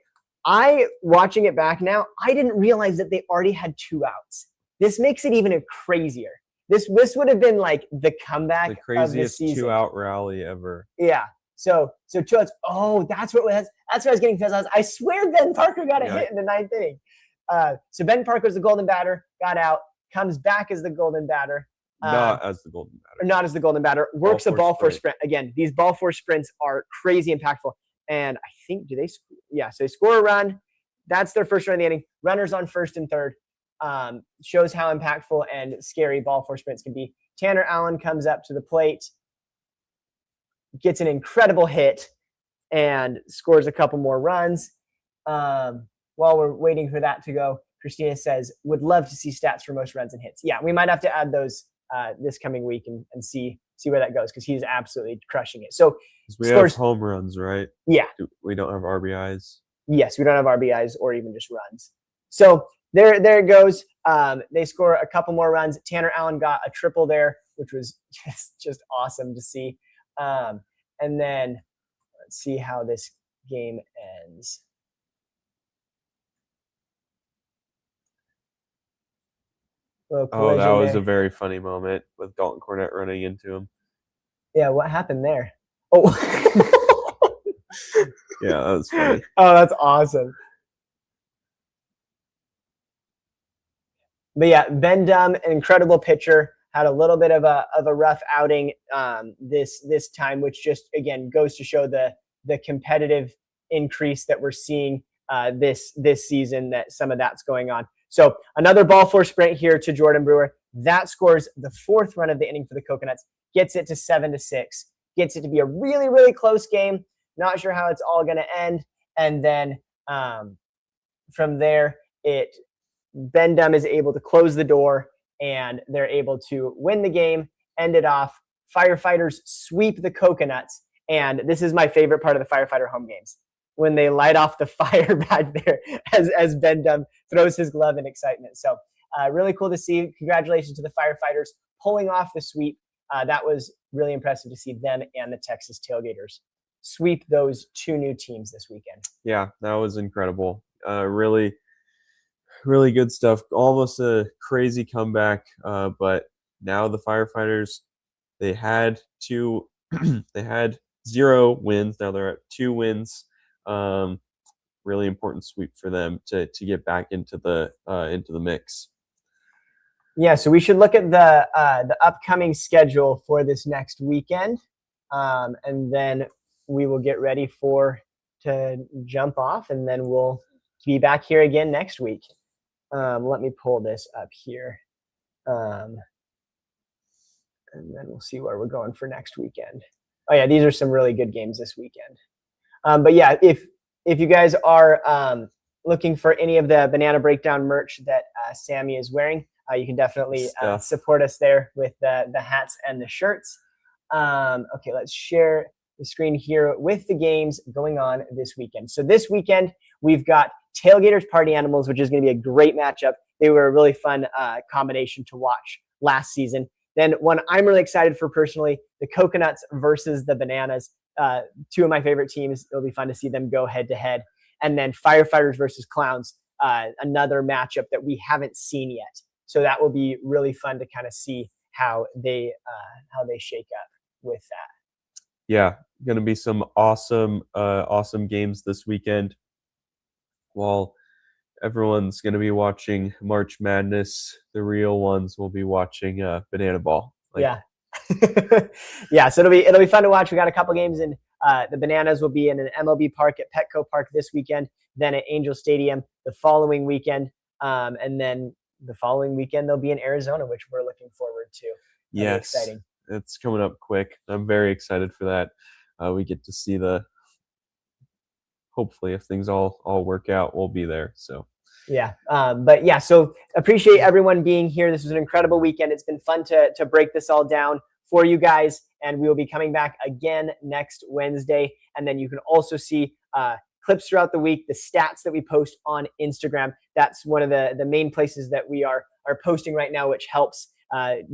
watching it back now, I didn't realize that they already had 2 outs. This makes it even crazier. This would have been like the comeback the craziest of the season. 2-out rally ever. Yeah. So 2 outs. Oh, that's what I was getting confused. I swear Ben Parker got a hit in the ninth inning. So Ben Parker's the Golden Batter, got out, comes back as the Golden Batter, Not as the golden batter. Not as the golden batter. Works a Ball ball four four sprint. Again, these ball four sprints are crazy impactful. And I think, so they score a run. That's their first run of the inning. Runners on first and third. Shows how impactful and scary ball four sprints can be. Tanner Allen comes up to the plate, gets an incredible hit, and scores a couple more runs. While we're waiting for that to go, Christina says, would love to see stats for most runs and hits. Yeah, we might have to add those this coming week and see where that goes, because he's absolutely crushing it. So we have home runs, right? Yeah. We don't have RBIs. Yes, we don't have RBIs or even just runs. So there it goes. They score a couple more runs. Tanner Allen got a triple there, which was just awesome to see. And then let's see how this game ends. Oh, that was a very funny moment with Dalton Cornette running into him. Yeah, what happened there? Oh. Yeah, that was funny. Oh, that's awesome. But yeah, Ben Dunn, an incredible pitcher, had a little bit of a rough outing this time, which just again goes to show the competitive increase that we're seeing this season. That some of that's going on. So another ball four sprint here to Jordan Brewer. That scores the fourth run of the inning for the Coconuts. Gets it to 7-6. Gets it to be a really, really close game. Not sure how it's all going to end. And then from there, Ben Dunn is able to close the door, and they're able to win the game, end it off. Firefighters sweep the Coconuts. And this is my favorite part of the Firefighter home games, when they light off the fire back there as Ben Dunn throws his glove in excitement. So really cool to see. Congratulations to the Firefighters pulling off the sweep. That was really impressive to see them and the Texas Tailgaters sweep those two new teams this weekend. Yeah, that was incredible. Really, really good stuff. Almost a crazy comeback, but now the Firefighters, they had 0 wins. Now they're at 2 wins. Really important sweep for them to get back into the mix. Yeah, so we should look at the upcoming schedule for this next weekend, and then we will get ready to jump off, and then we'll be back here again next week. Let me pull this up here, and then we'll see where we're going for next weekend. Oh yeah, these are some really good games this weekend. But yeah, if you guys are looking for any of the Banana Breakdown merch that Sammy is wearing, you can definitely support us there with the hats and the shirts. Okay, let's share the screen here with the games going on this weekend. So this weekend, we've got Tailgaters Party Animals, which is going to be a great matchup. They were a really fun combination to watch last season. Then one I'm really excited for personally, the Coconuts versus the Bananas. 2 of my favorite teams. It'll be fun to see them go head to head. And then Firefighters versus Clowns, another matchup that we haven't seen yet. So that will be really fun to kind of see how they shake up with that. Yeah, going to be some awesome games this weekend. While everyone's going to be watching March Madness, the real ones will be watching Banana Ball. Yeah. Yeah, so it'll be fun to watch. We got a couple games in. The Bananas will be in an MLB park at Petco Park this weekend, then at Angel Stadium the following weekend, and then the following weekend they'll be in Arizona, which we're looking forward to. Yes, exciting. It's coming up quick. I'm very excited for that. We get to see hopefully, if things all work out, we'll be there. So yeah, but yeah, so appreciate everyone being here. This was an incredible weekend. It's been fun to break this all down for you guys, and we will be coming back again next Wednesday. And then you can also see clips throughout the week, the stats that we post on Instagram. That's one of the main places that we are posting right now, which helps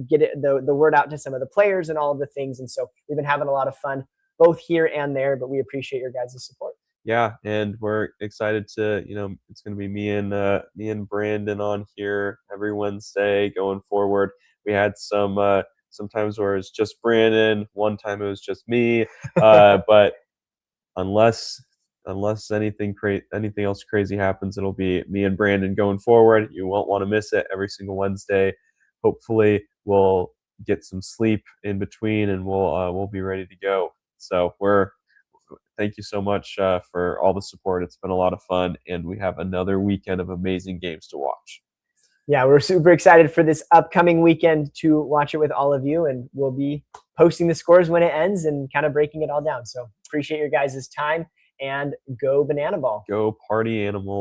get the word out to some of the players and all of the things. And so we've been having a lot of fun both here and there, but we appreciate your guys' support. Yeah, and we're excited to, it's going to be me and Brandon on here every Wednesday going forward. We had sometimes where it's just Brandon, one time it was just me, but unless anything else crazy happens, it'll be me and Brandon going forward. You won't want to miss it every single Wednesday. Hopefully we'll get some sleep in between, and we'll be ready to go. So thank you so much for all the support. It's been a lot of fun, and we have another weekend of amazing games to watch. Yeah, we're super excited for this upcoming weekend to watch it with all of you, and we'll be posting the scores when it ends and kind of breaking it all down. So appreciate your guys' time, and go Banana Ball. Go Party Animals.